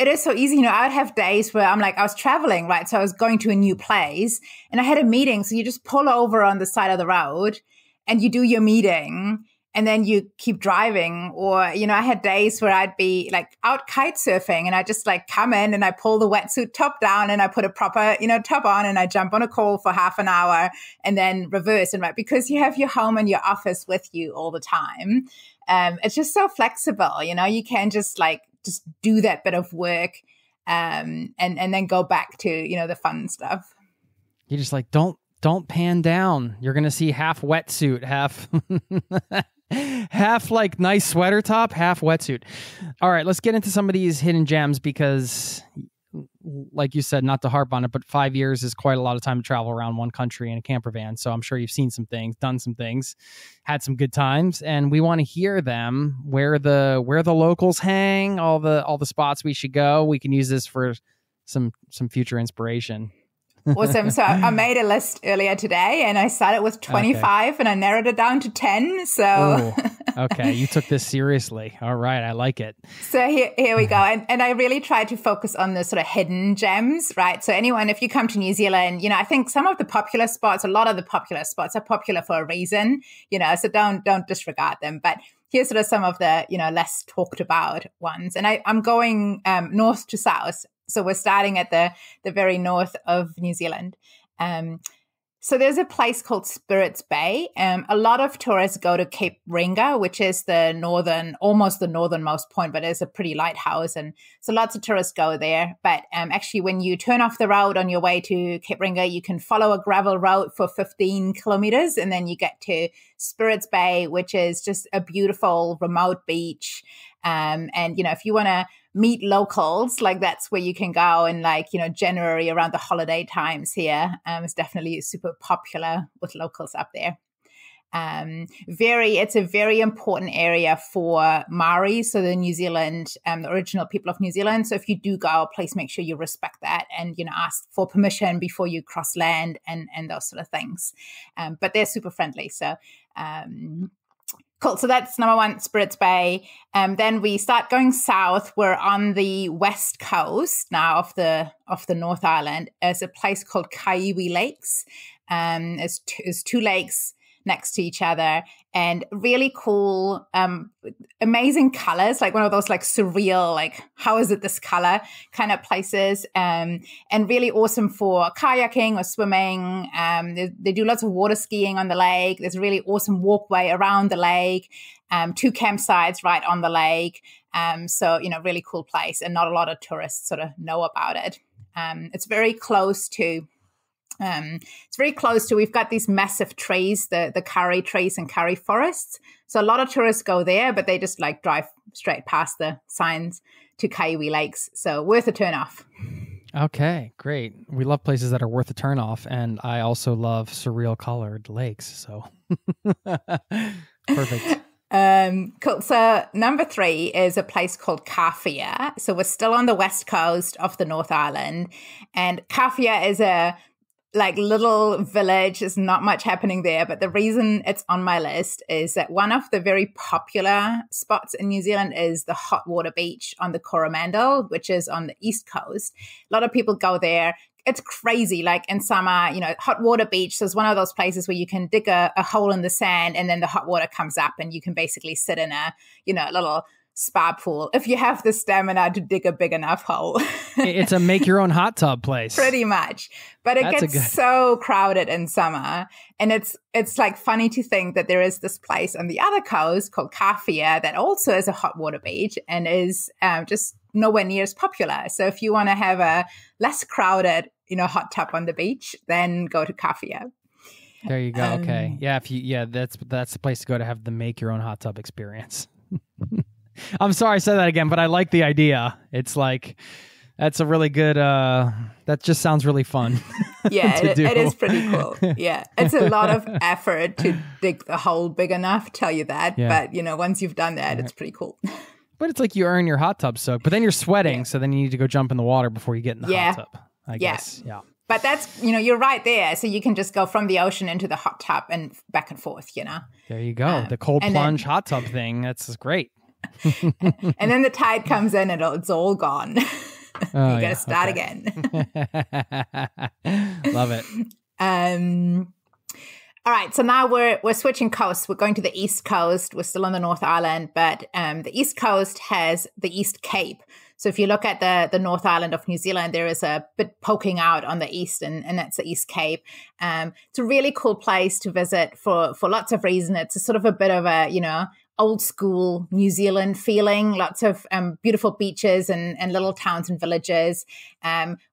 it is so easy. I would have days where I was traveling, right? So I was going to a new place and I had a meeting. So you just pull over on the side of the road and you do your meeting and then you keep driving. Or, I had days where I'd be like out kite surfing and I just like come in and I pull the wetsuit top down and I put a proper, top on and I jump on a call for half an hour and then reverse. And right, because you have your home and your office with you all the time. It's just so flexible, you can just do that bit of work and then go back to, the fun stuff. You're just like, don't pan down. You're going to see half wetsuit, half like nice sweater top, half wetsuit. All right, let's get into some of these hidden gems because like you said, not to harp on it, but 5 years is quite a lot of time to travel around one country in a camper van. So I'm sure you've seen some things, done some things, had some good times, and we want to hear them, where the locals hang, all the spots we should go. We can use this for some future inspiration. Awesome. So I made a list earlier today and I started with 25 and I narrowed it down to 10. So okay. You took this seriously. All right. I like it. So here we go. And I really tried to focus on the sort of hidden gems, right? So if you come to New Zealand, I think some of the popular spots, a lot of the popular spots are popular for a reason, so don't disregard them. But here's sort of some of the, less talked about ones. And I'm going north to south. So we're starting at the very north of New Zealand. So there's a place called Spirits Bay. A lot of tourists go to Cape Ringa, which is almost the northernmost point, but it's a pretty lighthouse. And so lots of tourists go there. But actually, when you turn off the road on your way to Cape Ringa, you can follow a gravel road for 15 kilometers. And then you get to Spirits Bay, which is just a beautiful remote beach. And, if you want to meet locals, that's where you can go in January around the holiday times here. It's definitely super popular with locals up there. It's a very important area for Maori, so the New Zealand, the original people of New Zealand. So if you do go, please make sure you respect that and, ask for permission before you cross land and those sort of things. But they're super friendly. So, cool. So that's number one, Spirits Bay. Then we start going south. We're on the west coast now of the North Island. There's a place called Kaiwi Lakes. There's two lakes next to each other and really cool, amazing colors, like one of those surreal, how is it this color kind of places, and really awesome for kayaking or swimming. They do lots of water skiing on the lake. There's a really awesome walkway around the lake, 2 campsites right on the lake. So, really cool place and not a lot of tourists sort of know about it. It's very close to we've got these massive trees, the curry trees and curry forests. So a lot of tourists go there, but they just drive straight past the signs to Kaiwi Lakes. So worth a turn off. Okay, great. We love places that are worth a turn off. And I also love surreal colored lakes. So perfect. Cool. So number 3 is a place called Kawhia. So we're still on the west coast of the North Island. And Kawhia is a little village. There's not much happening there, but the reason it's on my list is that one of the very popular spots in New Zealand is the hot water beach on the Coromandel, which is on the east coast. A lot of people go there. It's crazy. In summer, hot water beach. So it's one of those places where you can dig a hole in the sand and then the hot water comes up and you can basically sit in a, little spa pool if you have the stamina to dig a big enough hole. It's a make your own hot tub place. Pretty much. But it gets so crowded in summer. And it's funny to think that there is this place on the other coast called Kawhia that also is a hot water beach and is just nowhere near as popular. So if you want to have a less crowded, hot tub on the beach, then go to Kawhia. There you go. Okay. Yeah. That's the place to go to have the make your own hot tub experience. I'm sorry I said that again, but I like the idea. It's that's a really good, that just sounds really fun. Yeah, it is pretty cool. Yeah. It's a lot of effort to dig the hole big enough, tell you that. Yeah. But, once you've done that, it's pretty cool. But it's like you earn your hot tub soak, but then you're sweating. So then you need to go jump in the water before you get in the hot tub, I guess. Yeah. But that's, you're right there. So you can just go from the ocean into the hot tub and back and forth, There you go. The cold plunge hot tub thing. That's great. And then the tide comes in and it's all gone. Oh, you got to start again. Love it. All right, so now we're switching coasts. We're going to the East Coast. We're still on the North Island, but the East Coast has the East Cape. So if you look at the North Island of New Zealand, there is a bit poking out on the east, and that's the East Cape. It's a really cool place to visit for lots of reasons. It's a sort of a bit of a, old school New Zealand feeling, lots of beautiful beaches and little towns and villages.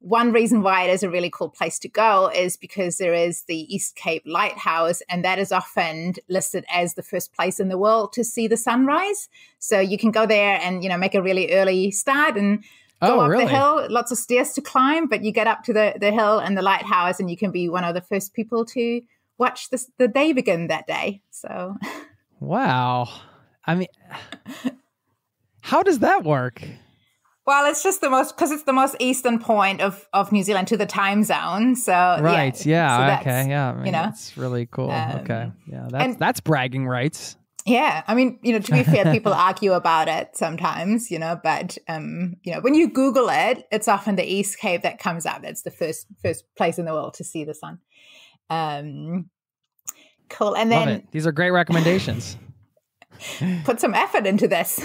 One reason why it is a really cool place to go is because there is the East Cape Lighthouse, and that is often listed as the first place in the world to see the sunrise. So you can go there and, make a really early start and go up the hill. Lots of stairs to climb, but you get up to the hill and the lighthouse, and you can be one of the first people to watch the day begin that day. So, wow. I mean, how does that work? Well, it's just because it's the most eastern point of New Zealand to the time zone. So right, okay, yeah. I mean, that's really cool. Okay, yeah, that's bragging rights. Yeah, I mean, to be fair, people argue about it sometimes, but when you Google it, it's often the East Cape that comes up. It's the first place in the world to see the sun. Cool, and then love it. These are great recommendations. Put some effort into this.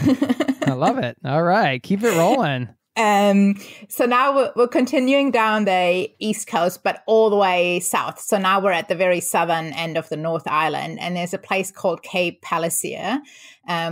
I love it. All right. Keep it rolling. So now we're continuing down the East Coast, but all the way south. So now we're at the very southern end of the North Island, and there's a place called Cape Palliser,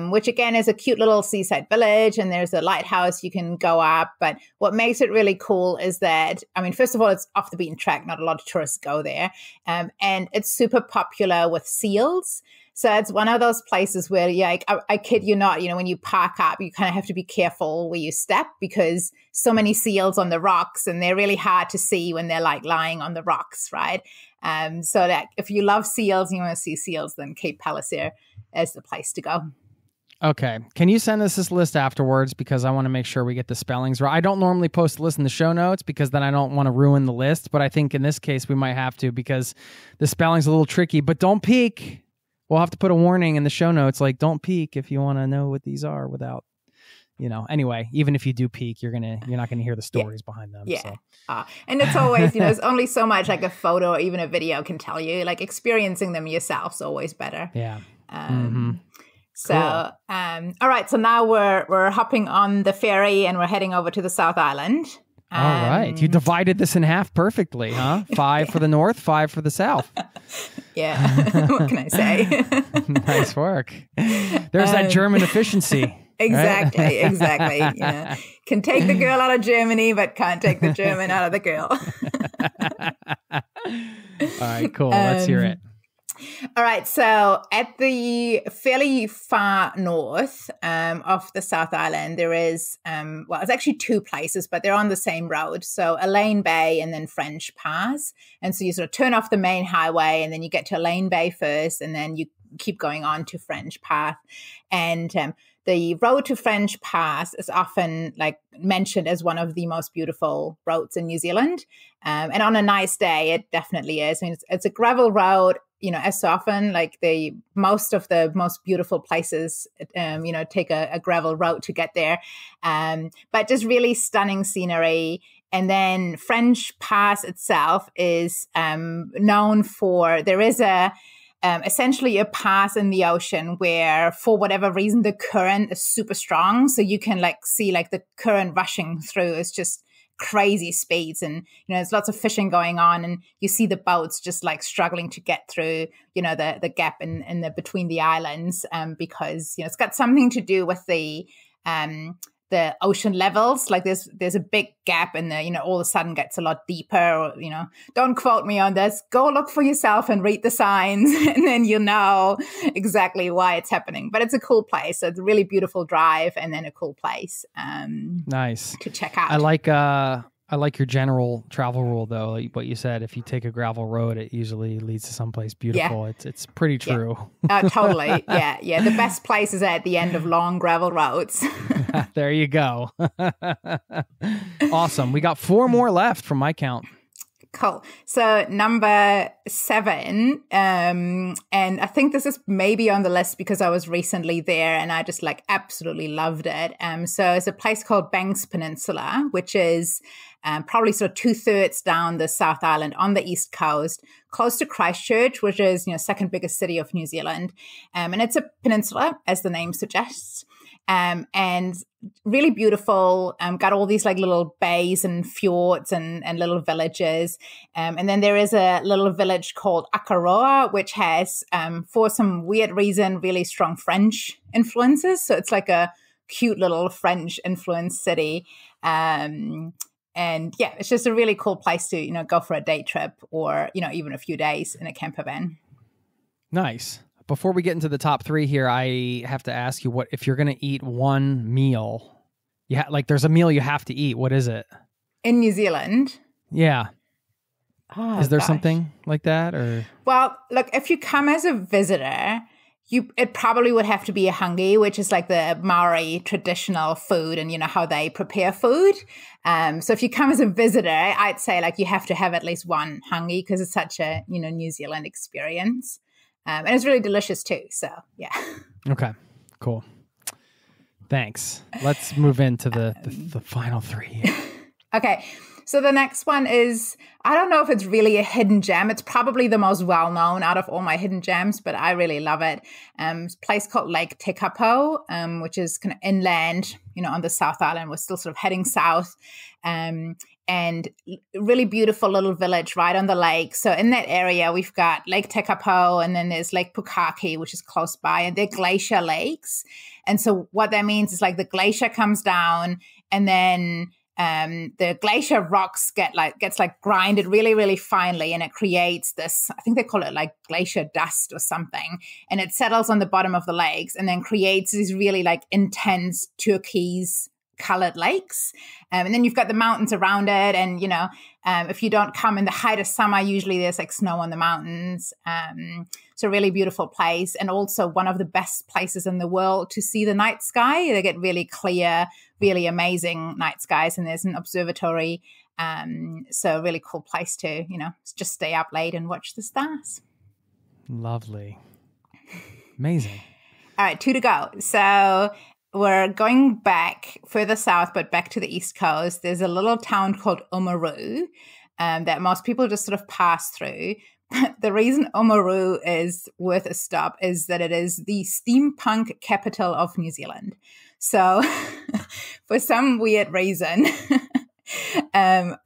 which again is a cute little seaside village, and there's a lighthouse you can go up. But what makes it really cool is that, first of all, it's off the beaten track. Not a lot of tourists go there. And it's super popular with seals. So it's one of those places where, I kid you not, when you park up, you kind of have to be careful where you step because so many seals on the rocks, and they're really hard to see when they're lying on the rocks, right? So that if you love seals and you want to see seals, then Cape Palliser is the place to go. Okay. Can you send us this list afterwards? Because I want to make sure we get the spellings right. I don't normally post the list in the show notes because then I don't want to ruin the list. But I think in this case, we might have to because the spelling's a little tricky. But don't peek. We'll have to put a warning in the show notes, don't peek if you want to know what these are without, anyway, even if you do peek, you're not going to hear the stories behind them. Yeah. So. And it's always, there's only so much a photo or even a video can tell you, experiencing them yourself is always better. Yeah. So, all right. So now we're hopping on the ferry and we're heading over to the South Island. All right. You divided this in half perfectly, huh? 5 for the north, 5 for the south. Yeah. What can I say? Nice work. There's that German efficiency. Exactly. Right? Exactly. Can take the girl out of Germany, but can't take the German out of the girl. All right, cool. Let's hear it. All right. So at the fairly far north of the South Island, there is, it's actually 2 places, but they're on the same road. So Elaine Bay and then French Pass. And so you sort of turn off the main highway and then you get to Elaine Bay first, and then you keep going on to French Pass. And the road to French Pass is often mentioned as one of the most beautiful roads in New Zealand. And on a nice day, it definitely is. It's a gravel road. As so often, most of the most beautiful places, take a gravel road to get there. But just really stunning scenery. And then French Pass itself is known for, there is essentially a pass in the ocean where for whatever reason, the current is super strong. So you can see the current rushing through is just crazy speeds, and there's lots of fishing going on, and you see the boats just struggling to get through the gap in the between the islands, because it's got something to do with the ocean levels. There's a big gap, and all of a sudden gets a lot deeper. Or, don't quote me on this. Go look for yourself and read the signs, and then you'll know exactly why it's happening. But it's a cool place. So it's a really beautiful drive, and then a cool place. Nice to check out. I like your general travel rule, though. What you said, if you take a gravel road, it usually leads to someplace beautiful. Yeah. It's pretty true. Yeah. Totally. Yeah. The best place is at the end of long gravel roads. There you go. Awesome. We got 4 more left from my count. Cool. So number 7, and I think this is maybe on the list because I was recently there and I just like absolutely loved it. So it's a place called Banks Peninsula, which is probably sort of 2/3 down the South Island on the East Coast, close to Christchurch, which is, second biggest city of New Zealand. And it's a peninsula, as the name suggests. And really beautiful, got all these like little bays and fjords and little villages. And then there is a little village called Akaroa, which has, for some weird reason, really strong French influences. So it's like a cute little French influenced city. And yeah, it's just a really cool place to, go for a day trip or, even a few days in a camper van. Nice. Before we get into the top 3 here, I have to ask you, what if you're going to eat one meal? There's a meal you have to eat. What is it? In New Zealand? Yeah. Oh, is there something like that? Or well, look, if you come as a visitor, it probably would have to be a hangi, which is like the Maori traditional food and how they prepare food. So if you come as a visitor, I'd say like you have to have at least one hangi because it's such a New Zealand experience. And it's really delicious too. So, yeah. Okay, cool. Thanks. Let's move into the final 3. Okay. So the next one is, I don't know if it's really a hidden gem. It's probably the most well-known out of all my hidden gems, but I really love it. It's a place called Lake Tekapo, which is kind of inland, on the South Island. We're still sort of heading south. And really beautiful little village right on the lake. So in that area, we've got Lake Tekapo, and then there's Lake Pukaki, which is close by, and they're glacier lakes. And so what that means is like the glacier comes down, and then the glacier rocks gets grinded really, really finely, and it creates this, I think they call it like glacier dust or something, and it settles on the bottom of the lakes and then creates these really like intense turquoise colored lakes. And then you've got the mountains around it. And, if you don't come in the height of summer, usually there's like snow on the mountains. It's a really beautiful place. And also one of the best places in the world to see the night sky. They get really clear, really amazing night skies. And there's an observatory. So a really cool place to, just stay up late and watch the stars. Lovely. Amazing. All right, 2 to go. So we're going back further south, but back to the East Coast. There's a little town called Oamaru that most people just sort of pass through. But the reason Oamaru is worth a stop is that it is the steampunk capital of New Zealand. So for some weird reason,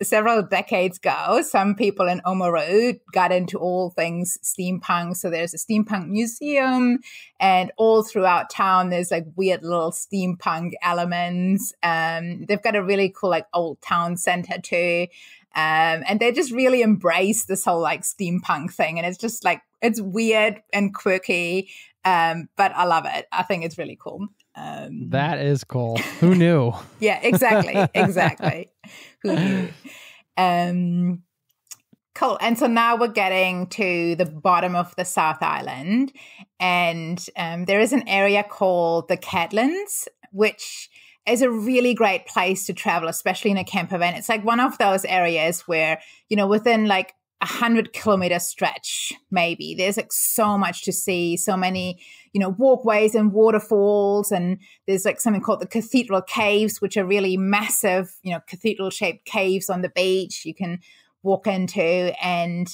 several decades ago, some people in Oamaru got into all things steampunk. So there's a steampunk museum, and all throughout town, there's like weird little steampunk elements. They've got a really cool like old town center too. And they just really embrace this whole like steampunk thing. And it's just like, it's weird and quirky. But I love it. I think it's really cool. That is cool. Who knew? Yeah, exactly. Who knew? Cool. And so now we're getting to the bottom of the South Island, and there is an area called the Catlins, which is a really great place to travel, especially in a camper van. It's like one of those areas where, within like 100-kilometer stretch, maybe there's like so much to see, so many, walkways and waterfalls. And there's like something called the Cathedral Caves, which are really massive, cathedral shaped caves on the beach you can walk into. And,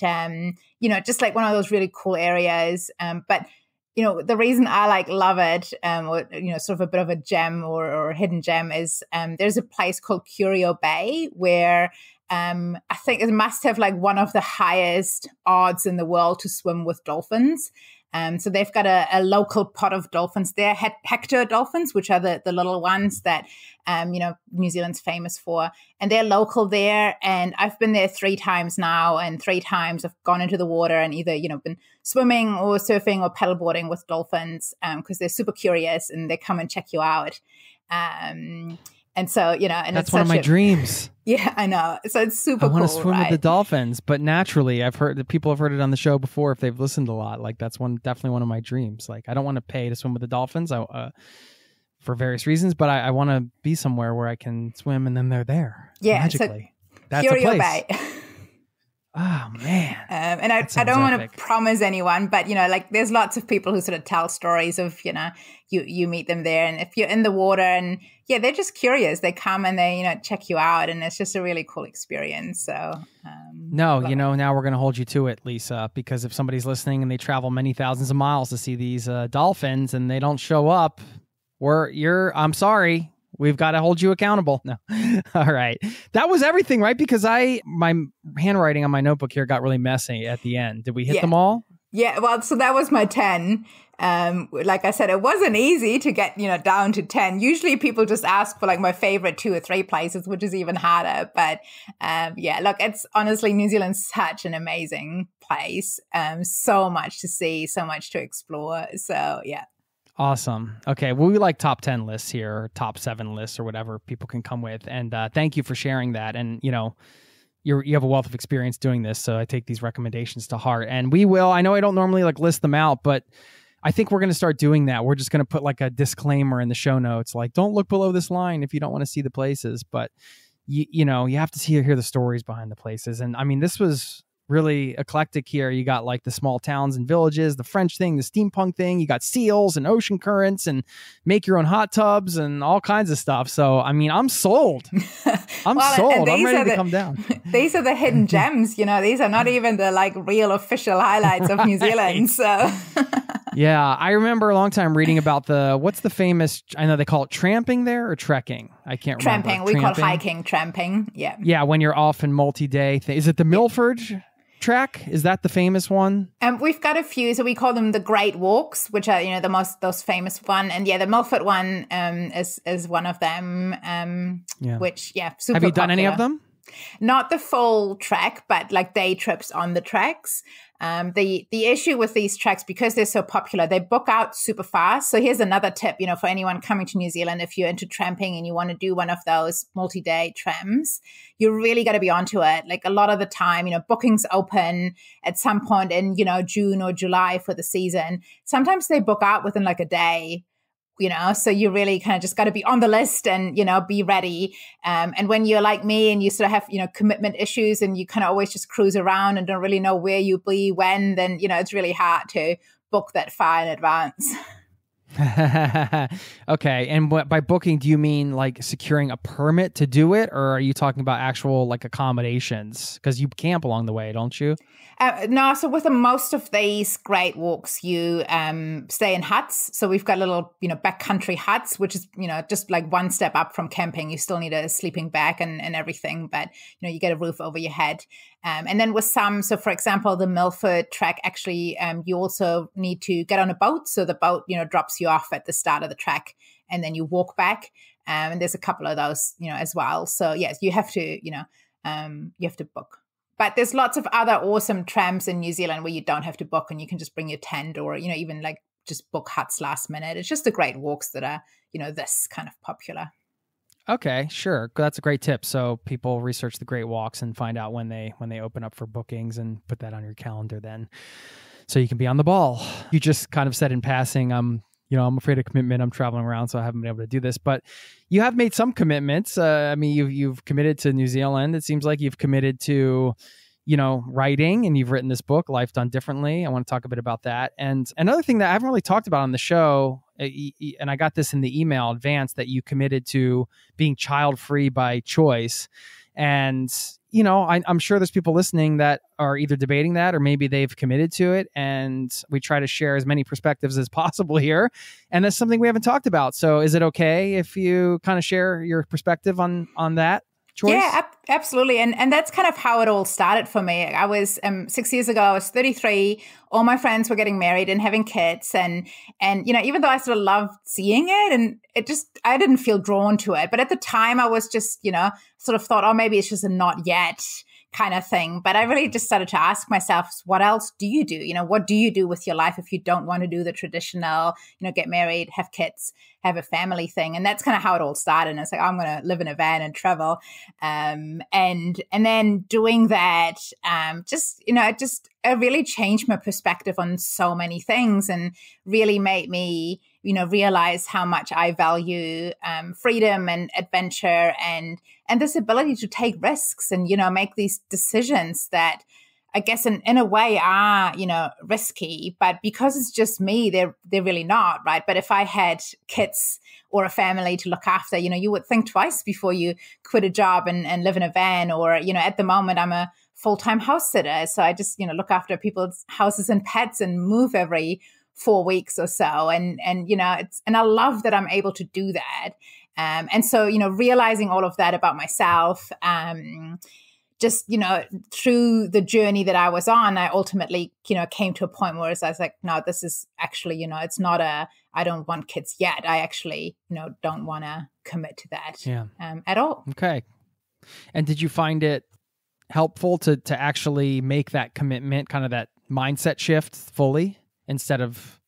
just like one of those really cool areas. But the reason I love it, or, sort of a bit of a gem or a hidden gem is there's a place called Curio Bay where I think it must have like one of the highest odds in the world to swim with dolphins. So they've got a local pot of dolphins there, Hector dolphins, which are the little ones that, New Zealand's famous for. And they're local there. And I've been there 3 times now. And 3 times I've gone into the water and either, been swimming or surfing or paddleboarding with dolphins because they're super curious and they come and check you out. And so, and that's one of my dreams. Yeah, I know. So it's super cool. I want to swim with the dolphins, but naturally, I've heard that people have heard it on the show before if they've listened a lot. Like that's definitely one of my dreams. Like I don't want to pay to swim with the dolphins for various reasons, but I want to be somewhere where I can swim and then they're there. Yeah, magically. so that's a place. Bay. Oh, man. And I don't want to promise anyone, but, like there's lots of people who sort of tell stories of, you meet them there. And if you're in the water and they're just curious, they come and they, check you out. And it's just a really cool experience. So, now we're going to hold you to it, Lisa, because if somebody's listening and they travel many thousands of miles to see these dolphins and they don't show up, I'm sorry. We've got to hold you accountable. No. All right. That was everything, right? Because my handwriting on my notebook here got really messy at the end. Did we hit them all? Yeah. Well, so that was my 10. Like I said, it wasn't easy to get, down to 10. Usually people just ask for like my favorite 2 or 3 places, which is even harder. But look, it's honestly, New Zealand's such an amazing place. So much to see, so much to explore. So yeah. Awesome. Okay. Well, we like top 10 lists here, or top 7 lists, or whatever people can come with. And thank you for sharing that. And, you have a wealth of experience doing this, so I take these recommendations to heart. And we will. I know I don't normally like list them out, but I think we're going to start doing that. We're just going to put like a disclaimer in the show notes, like don't look below this line if you don't want to see the places. But you have to hear the stories behind the places. And I mean, this was really eclectic here. You got like the small towns and villages, the French thing, the steampunk thing. You got seals and ocean currents and make your own hot tubs and all kinds of stuff. So, I mean, I'm sold. I'm sold. I'm ready to come down. These are the hidden gems. These are not even the like real official highlights of New Zealand. So. Yeah, I remember a long time reading about what's the famous, I know they call it tramping there or trekking. I can't remember. Tramping. We call it hiking, tramping. Yeah. Yeah, when you're off in multi-day. Is it the Milford track? Is that the famous one? We've got a few, so we call them the Great Walks, which are those famous one. And the Milford one is one of them. Which super. Have you done popular. any of them? Not the full track, but like day trips on the tracks. The issue with these tracks, because they're so popular, they book out super fast. So here's another tip, for anyone coming to New Zealand, if you're into tramping and you want to do one of those multi-day trams, you really got to be onto it. Like a lot of the time, bookings open at some point in, June or July for the season. Sometimes they book out within like a day. So you really kind of just got to be on the list and, be ready. And when you're like me and you sort of have, commitment issues and you kind of always just cruise around and don't really know where you'll be when, then, it's really hard to book that far in advance. Okay. And by booking, do you mean like securing a permit to do it? Or are you talking about actual like accommodations? Because you camp along the way, don't you? No, so with most of these great walks, you stay in huts. So we've got little, backcountry huts, which is, just like one step up from camping. You still need a sleeping bag and everything, but, you get a roof over your head. And then with some, so for example, the Milford track, actually, you also need to get on a boat. So the boat, drops you off at the start of the track and then you walk back. And there's a couple of those, as well. So yes, you have to, you have to book. But there's lots of other awesome trams in New Zealand where you don't have to book and you can just bring your tent or, even like just book huts last minute. It's just the great walks that are, this kind of popular. Okay, sure. That's a great tip. So people research the great walks and find out when they open up for bookings and put that on your calendar then. So you can be on the ball. You just kind of said in passing, I'm afraid of commitment. I'm traveling around, so I haven't been able to do this. But you have made some commitments. You've committed to New Zealand. It seems like you've committed to, writing, and you've written this book, Life Done Differently. I want to talk a bit about that. And another thing that I haven't really talked about on the show, and I got this in the email advance, that you committed to being child-free by choice. And I'm sure there's people listening that are either debating that or maybe they've committed to it. And we try to share as many perspectives as possible here. And that's something we haven't talked about. So is it okay if you kind of share your perspective on that choice? Yeah, absolutely. And that's kind of how it all started for me. I was 6 years ago, I was 33. All my friends were getting married and having kids. And even though I sort of loved seeing it, and I didn't feel drawn to it. But at the time I was just, sort of thought, oh, maybe it's just a not yet kind of thing. But I really just started to ask myself, what else do you do? What do you do with your life if you don't want to do the traditional, get married, have kids, have a family thing? And that's kind of how it all started. And it's like, I'm going to live in a van and travel. And then doing that, it really changed my perspective on so many things and really made me, realize how much I value freedom and adventure and this ability to take risks and, make these decisions that I guess in a way are, risky, but because it's just me, they're really not, right? But if I had kids or a family to look after, you would think twice before you quit a job and live in a van, or, at the moment I'm a full-time house sitter. So I just, look after people's houses and pets and move every 4 weeks or so. And I love that I'm able to do that. And so, realizing all of that about myself, just, through the journey that I was on, I ultimately, came to a point where I was like, no, this is actually, it's not I don't want kids yet. I actually, don't want to commit to that at all. Okay. And did you find it helpful to actually make that commitment, kind of that mindset shift fully, instead of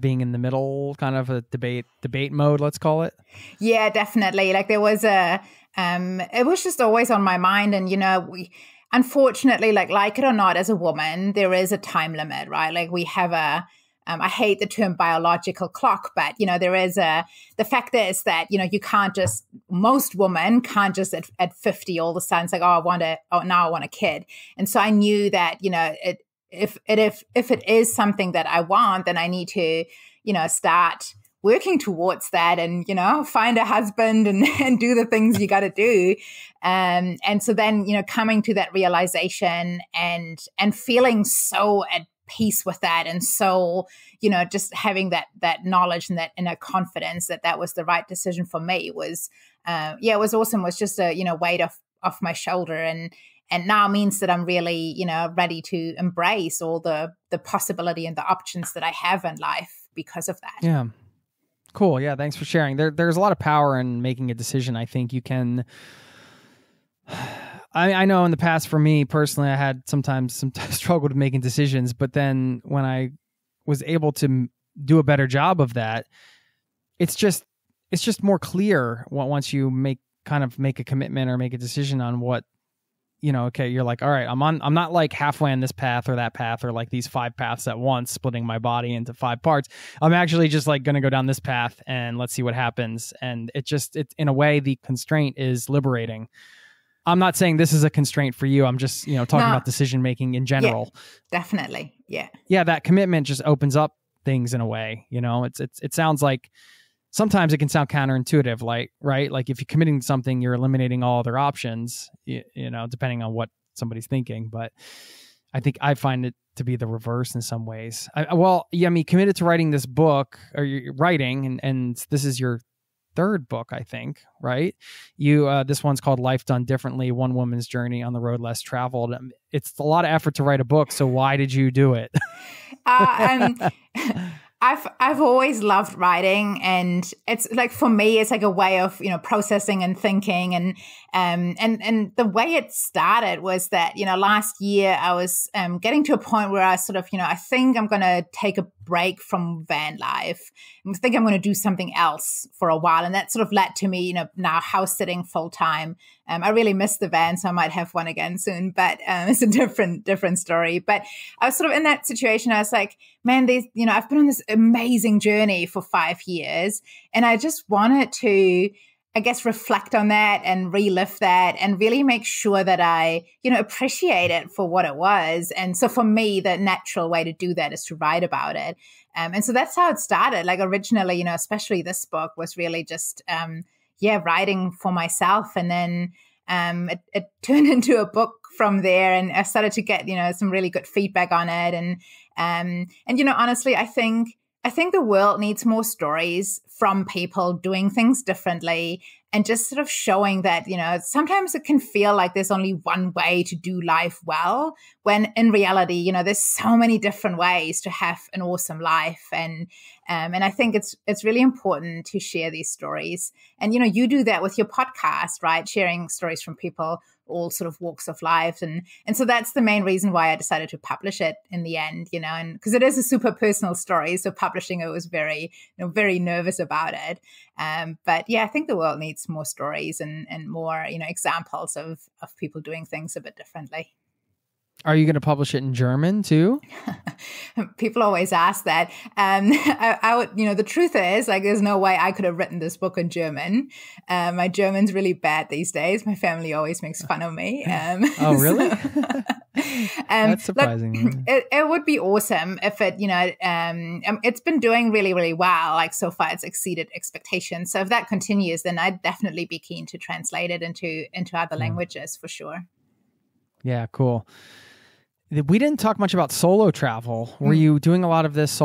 being in the middle, kind of a debate mode, let's call it? Yeah, definitely. Like there was it was just always on my mind. And, we, unfortunately, like it or not, as a woman, there is a time limit, right? Like we have I hate the term biological clock, but, there is the fact is that, you can't just, most women can't just at 50 all of a sudden, it's like, now I want a kid. And so I knew that, if it is something that I want, then I need to, start working towards that and, find a husband and do the things you got to do. And so then, coming to that realization and feeling so at peace with that. And so, just having that knowledge and that inner confidence that was the right decision for me was, it was awesome. It was just a, weight off my shoulder, and now means that I'm really, ready to embrace all the possibility and the options that I have in life because of that. Yeah. Cool. Yeah. Thanks for sharing. There's a lot of power in making a decision. I think you can, I know in the past for me personally, I had sometimes some struggle with making decisions, but then when I was able to do a better job of that, it's just more clear once you make a commitment or make a decision on what, okay, you're like, all right, I'm not like halfway on this path or that path or like these 5 paths at once, splitting my body into 5 parts. I'm actually just like going to go down this path and let's see what happens. And it in a way, the constraint is liberating. I'm not saying this is a constraint for you. I'm just, talking about decision-making in general. Yeah, definitely. Yeah. Yeah. That commitment just opens up things in a way, it sounds like sometimes it can sound counterintuitive, like, right? Like if you're committing to something, you're eliminating all other options, depending on what somebody's thinking. But I think I find it to be the reverse in some ways. Committed to writing this book, or you're writing, and this is your 3rd book, I think, right? This one's called Life Done Differently, One Woman's Journey on the Road Less Traveled. It's a lot of effort to write a book. So why did you do it? I've always loved writing, and it's like, for me, it's like a way of, processing and thinking. And the way it started was that, last year I was getting to a point where I sort of, I think I'm going to take a break from van life. I think I'm going to do something else for a while. And that sort of led to me, now house sitting full time. I really miss the van, so I might have one again soon, but it's a different story. But I was sort of in that situation. I was like, man, I've been on this amazing journey for 5 years, and I just wanted to, I guess, reflect on that and relive that and really make sure that I, appreciate it for what it was. And so for me, the natural way to do that is to write about it. And so that's how it started. Like originally, especially this book was really just, writing for myself. And then it turned into a book from there, and I started to get, some really good feedback on it. And honestly, I think the world needs more stories from people doing things differently, and just sort of showing that, sometimes it can feel like there's only one way to do life well, when in reality, there's so many different ways to have an awesome life. And I think it's really important to share these stories. And, you do that with your podcast, right? Sharing stories from people, all sort of walks of life. And so that's the main reason why I decided to publish it in the end, and because it is a super personal story. So publishing it was very, very nervous about it. But yeah, I think the world needs more stories and more, examples of people doing things a bit differently. Are you going to publish it in German too? People always ask that. I would, the truth is, like, there's no way I could have written this book in German. My German's really bad these days. My family always makes fun of me. Oh, really? That's surprising. It would be awesome if it, it's been doing really, really well. Like, so far it's exceeded expectations. So if that continues, then I'd definitely be keen to translate it into other languages for sure. Yeah, cool. We didn't talk much about solo travel. Were you doing a lot of this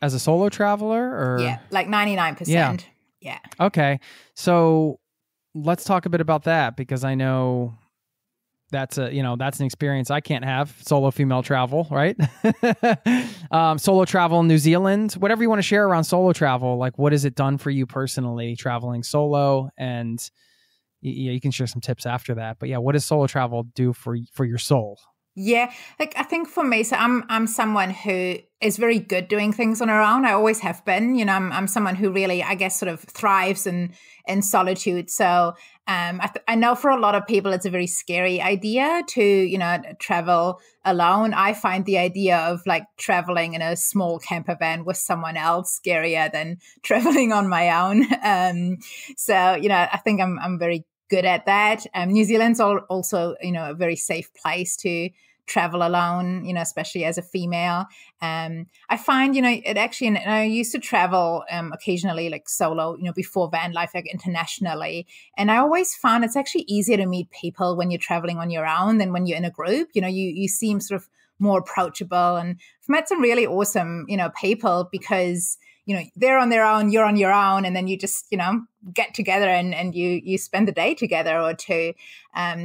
as a solo traveler? Or? Yeah, like 99%. Yeah. Okay. So let's talk a bit about that, because I know that's an experience I can't have, solo female travel, right? Solo travel in New Zealand, whatever you want to share around solo travel. Like, what has it done for you personally, traveling solo? And you can share some tips after that. But yeah, what does solo travel do for your soul? Yeah, like I think for me, so I'm someone who is very good doing things on her own. I always have been. I'm someone who really, I guess, sort of thrives in solitude. So I know for a lot of people, it's a very scary idea to travel alone. I find the idea of like traveling in a small camper van with someone else scarier than traveling on my own. So I think I'm very good at that. New Zealand's also a very safe place to travel alone, especially as a female. I find, it actually, and I used to travel occasionally like solo, before van life, like internationally. And I always found it's actually easier to meet people when you're traveling on your own than when you're in a group. You seem sort of more approachable. And I've met some really awesome, people because they're on their own, you're on your own, and then you just, get together and you spend the day together or two.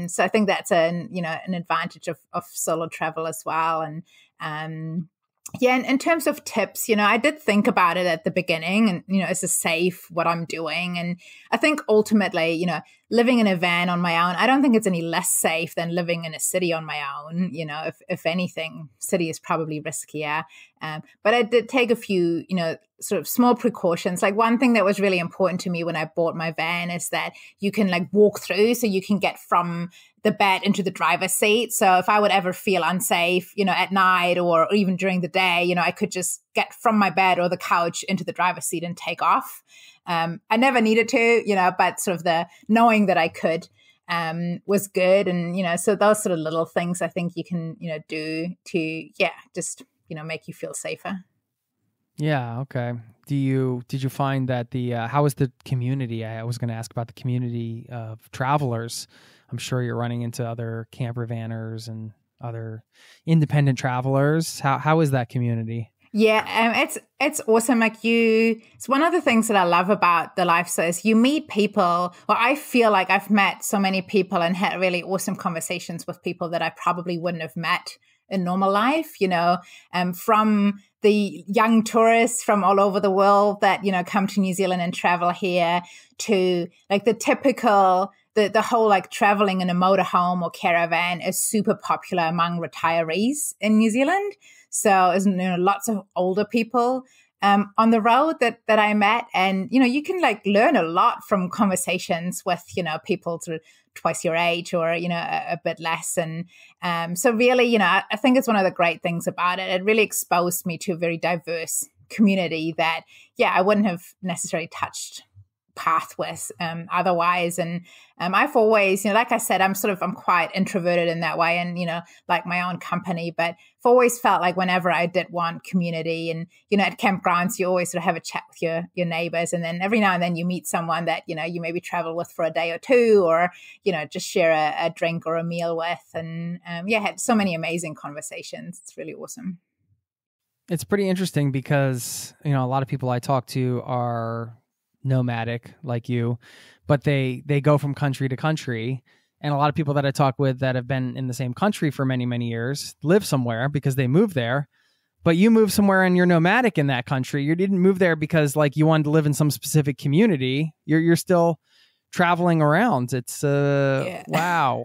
So I think that's an advantage of solo travel as well. And yeah, and in terms of tips, I did think about it at the beginning and, is this safe, what I'm doing? And I think ultimately, living in a van on my own, I don't think it's any less safe than living in a city on my own. If anything, city is probably riskier. But I did take a few, sort of small precautions. Like one thing that was really important to me when I bought my van is that you can like walk through, so you can get from the bed into the driver's seat. So if I would ever feel unsafe, at night or even during the day, I could just get from my bed or the couch into the driver's seat and take off. I never needed to, but sort of the knowing that I could was good. And, so those sort of little things I think you can, do to, just, make you feel safer. Yeah. Okay. Did you find that how was the community? I was going to ask about the community of travelers. I'm sure you're running into other campervanners and other independent travelers. How is that community? Yeah, it's awesome. Like it's one of the things that I love about the lifestyle is you meet people. Well, I feel like I've met so many people and had really awesome conversations with people that I probably wouldn't have met in normal life, from the young tourists from all over the world that, come to New Zealand and travel here to like the typical, the whole like traveling in a motorhome or caravan is super popular among retirees in New Zealand. So lots of older people on the road that I met. And, you can like learn a lot from conversations with, people sort of twice your age or, a bit less. And so really, I think it's one of the great things about it. It really exposed me to a very diverse community that, I wouldn't have necessarily touched path with otherwise. And I've always, like I said, I'm quite introverted in that way and, like my own company, but I've always felt like whenever I did want community and, at campgrounds, you always sort of have a chat with your neighbors. And then every now and then you meet someone that, you maybe travel with for a day or two or, just share a drink or a meal with. And had so many amazing conversations. It's really awesome. It's pretty interesting because, a lot of people I talk to are nomadic like you, but they go from country to country. And a lot of people that I talk with that have been in the same country for many, many years live somewhere because they moved there. But you moved somewhere and you're nomadic in that country. You didn't move there because like you wanted to live in some specific community. You're still traveling around. It's wow.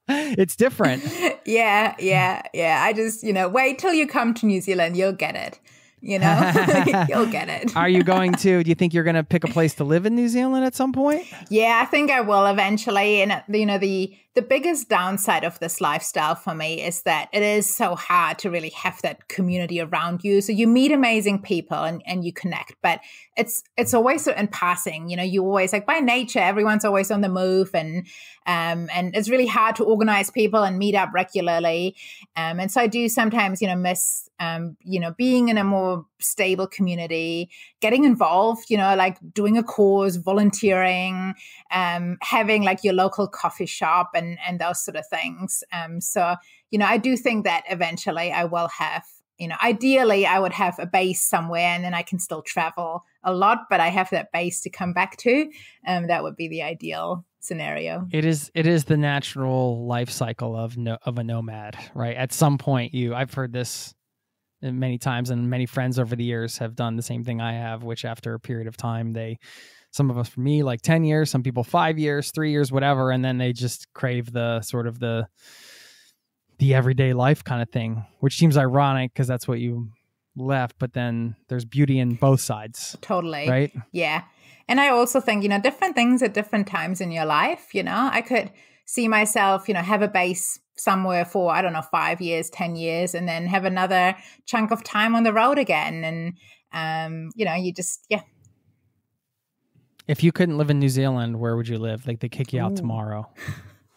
It's different. Yeah. I just, wait till you come to New Zealand, you'll get it. You'll get it. Do you think you're going to pick a place to live in New Zealand at some point? Yeah, I think I will eventually. And, the the biggest downside of this lifestyle for me is that it is so hard to really have that community around you. So you meet amazing people and you connect, but it's always sort of in passing. You always, like, by nature, everyone's always on the move, and it's really hard to organize people and meet up regularly. And so I do sometimes, miss, being in a more stable community, getting involved, like doing a course, volunteering, having like your local coffee shop and those sort of things. So, I do think that eventually I will have, ideally I would have a base somewhere and then I can still travel a lot, but I have that base to come back to. That would be the ideal scenario. It is the natural life cycle of a nomad, right? At some point, I've heard this many times, and many friends over the years have done the same thing I have, which after a period of time, some of us, for me, like 10 years, some people 5 years, 3 years, whatever, and then they just crave the sort of the everyday life kind of thing, which seems ironic because that's what you left, but then there's beauty in both sides. Totally. Right? Yeah. And I also think, different things at different times in your life, I could see myself, have a base somewhere for, 5 years, 10 years, and then have another chunk of time on the road again. And, you just, yeah. If you couldn't live in New Zealand, where would you live? Like, they kick you out tomorrow.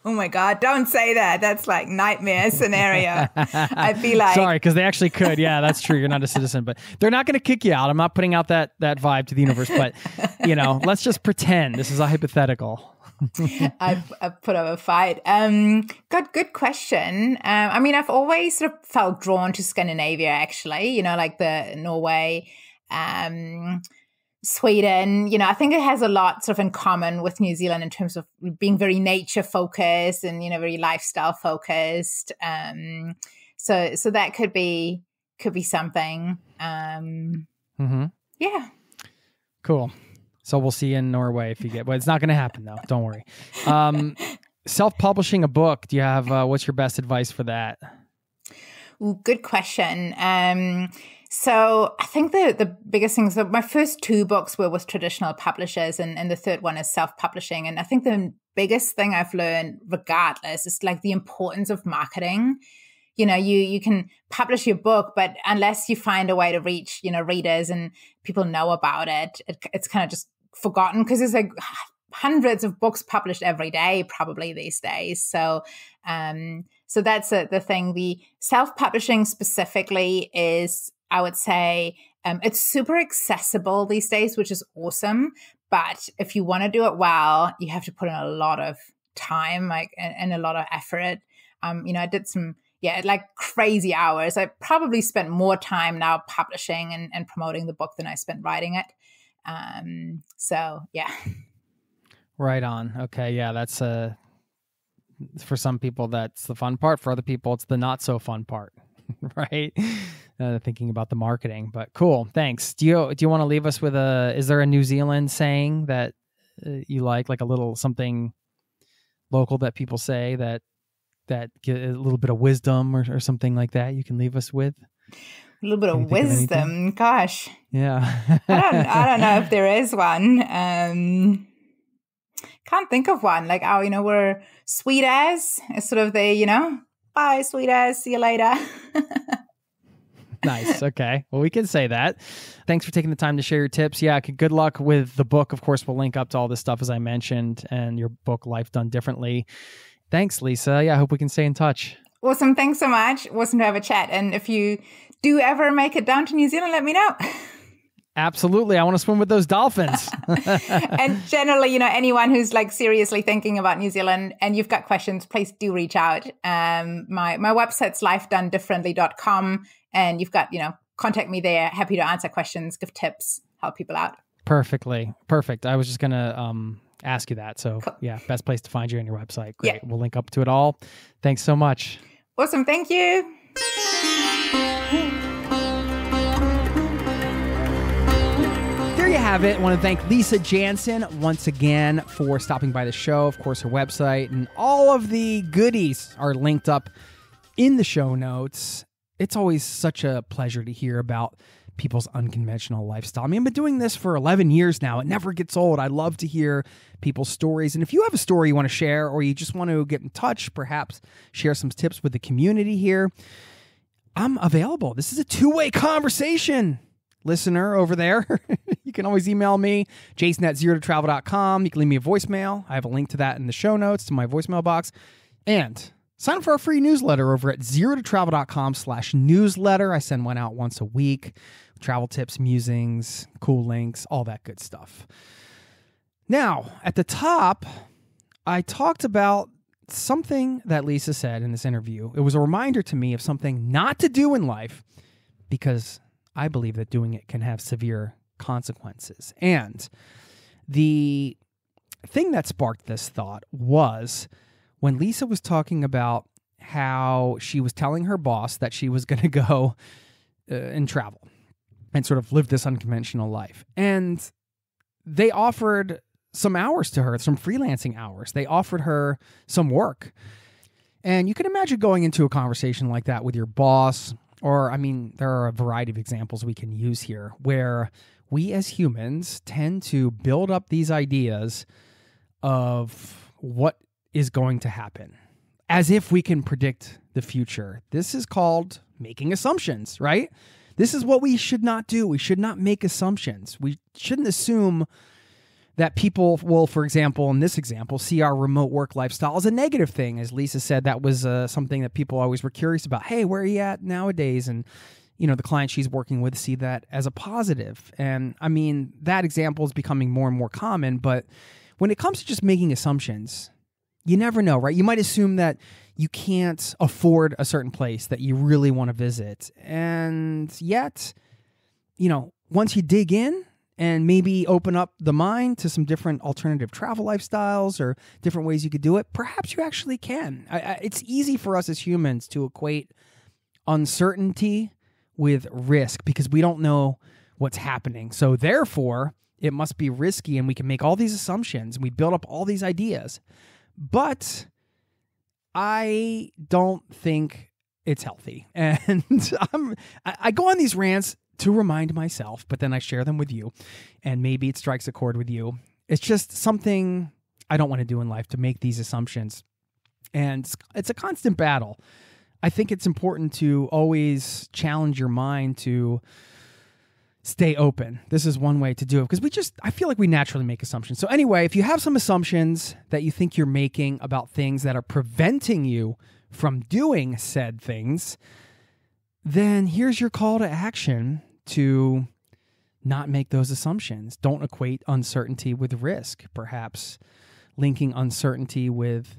Oh my God, don't say that. That's like nightmare scenario. I feel like... Sorry, because they actually could. Yeah, that's true. You're not a citizen, but they're not going to kick you out. I'm not putting out that vibe to the universe, but, let's just pretend this is a hypothetical. I've put up a fight. Good question. I've always sort of felt drawn to Scandinavia, actually, like the Norway, Sweden, I think it has a lot sort of in common with New Zealand in terms of being very nature focused and, very lifestyle focused. So that could be something. Yeah. Cool. So we'll see you in Norway if you get, but it's not going to happen though. Don't worry. Self-publishing a book. Do you have, what's your best advice for that? Ooh, good question. So I think the biggest thing is that my first 2 books were with traditional publishers and the third one is self-publishing. And I think the biggest thing I've learned regardless is like the importance of marketing. You can publish your book, but unless you find a way to reach, readers and people know about it, it's kind of just forgotten because there's like hundreds of books published every day, probably these days. So that's the thing. The self-publishing specifically is, I would say, it's super accessible these days, which is awesome. But if you want to do it well, you have to put in a lot of time, and a lot of effort. I did some, like crazy hours. I probably spent more time now publishing and promoting the book than I spent writing it. So yeah. Right on. Okay. Yeah. That's for some people, that's the fun part. For other people, it's the not so fun part. Right. Thinking about the marketing, but cool. Thanks. Do you want to leave us with is there a New Zealand saying that you like a little something local that people say that get a little bit of wisdom or something like that you can leave us with? A little bit of wisdom. Gosh. Yeah. I don't know if there is one. Can't think of one. Like, we're sweet as. It's sort of the, bye, sweet as. See you later. Nice. Okay. Well, we can say that. Thanks for taking the time to share your tips. Yeah. Good luck with the book. Of course, we'll link up to all this stuff as I mentioned, and your book, Life Done Differently. Thanks, Lisa. Yeah. I hope we can stay in touch. Awesome. Thanks so much. Awesome to have a chat. And if you do ever make it down to New Zealand, let me know. Absolutely. I want to swim with those dolphins. And generally, anyone who's like seriously thinking about New Zealand and you've got questions, please do reach out. My website's lifedonedifferently.com, and you've got, contact me there. Happy to answer questions, give tips, help people out. Perfect. I was just going to ask you that. So cool. Yeah, best place to find you on your website. Great. Yeah. We'll link up to it all. Thanks so much. Awesome. Thank you. There you have it. I want to thank Lisa Jansen once again for stopping by the show. Of course, her website and all of the goodies are linked up in the show notes. It's always such a pleasure to hear about people's unconventional lifestyle. I mean, I've been doing this for 11 years now. It never gets old. I love to hear people's stories. And if you have a story you want to share, or you just want to get in touch, perhaps share some tips with the community here, I'm available. This is a two-way conversation. Listener over there, you can always email me, jason@zerototravel.com. You can leave me a voicemail. I have a link to that in the show notes to my voicemail box. And sign up for our free newsletter over at zerototravel.com/newsletter. I send one out once a week. Travel tips, musings, cool links, all that good stuff. Now, at the top, I talked about something that Lisa said in this interview. It was a reminder to me of something not to do in life, because I believe that doing it can have severe consequences. And the thing that sparked this thought was when Lisa was talking about how she was telling her boss that she was going to go and travel and sort of live this unconventional life. And they offered some hours to her, some freelancing hours. They offered her some work. And you can imagine going into a conversation like that with your boss. Or, I mean, there are a variety of examples we can use here where we as humans tend to build up these ideas of what is going to happen as if we can predict the future. This is called making assumptions, right? This is what we should not do. We should not make assumptions. We shouldn't assume that people will, for example, in this example, see our remote work lifestyle as a negative thing. As Lisa said, that was something that people always were curious about. Hey, where are you at nowadays? And, you know, the clients she's working with see that as a positive. And I mean, that example is becoming more and more common. But when it comes to just making assumptions, you never know, right? You might assume that you can't afford a certain place that you really want to visit. And yet, you know, once you dig in, and maybe open up the mind to some different alternative travel lifestyles or different ways you could do it, perhaps you actually can. It's easy for us as humans to equate uncertainty with risk because we don't know what's happening. So therefore, it must be risky, and we can make all these assumptions. We build up all these ideas. But I don't think it's healthy. And I go on these rants to remind myself, but then I share them with you, and maybe it strikes a chord with you. It's just something I don't want to do in life, to make these assumptions. And it's a constant battle. I think it's important to always challenge your mind to stay open. This is one way to do it, because I feel like we naturally make assumptions. So anyway, if you have some assumptions that you think you're making about things that are preventing you from doing said things, then here's your call to action to not make those assumptions. Don't equate uncertainty with risk. Perhaps linking uncertainty with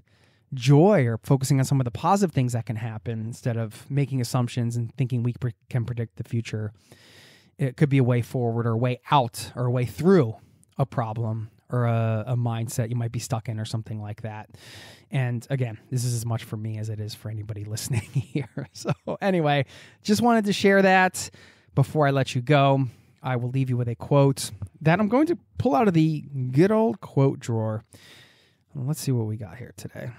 joy, or focusing on some of the positive things that can happen instead of making assumptions and thinking we can predict the future. It could be a way forward, or a way out, or a way through a problem, or a mindset you might be stuck in, or something like that. And again, this is as much for me as it is for anybody listening here. So anyway, just wanted to share that before I let you go. I will leave you with a quote that I'm going to pull out of the good old quote drawer. Let's see what we got here today.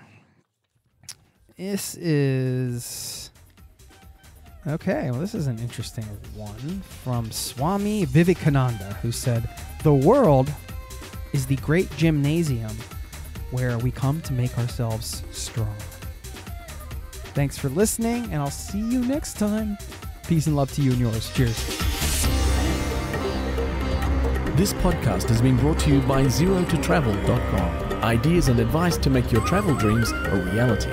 This is... Okay, well, this is an interesting one from Swami Vivekananda, who said, "The world is the great gymnasium where we come to make ourselves strong." Thanks for listening, and I'll see you next time. Peace and love to you and yours. Cheers. This podcast has been brought to you by zerototravel.com. Ideas and advice to make your travel dreams a reality.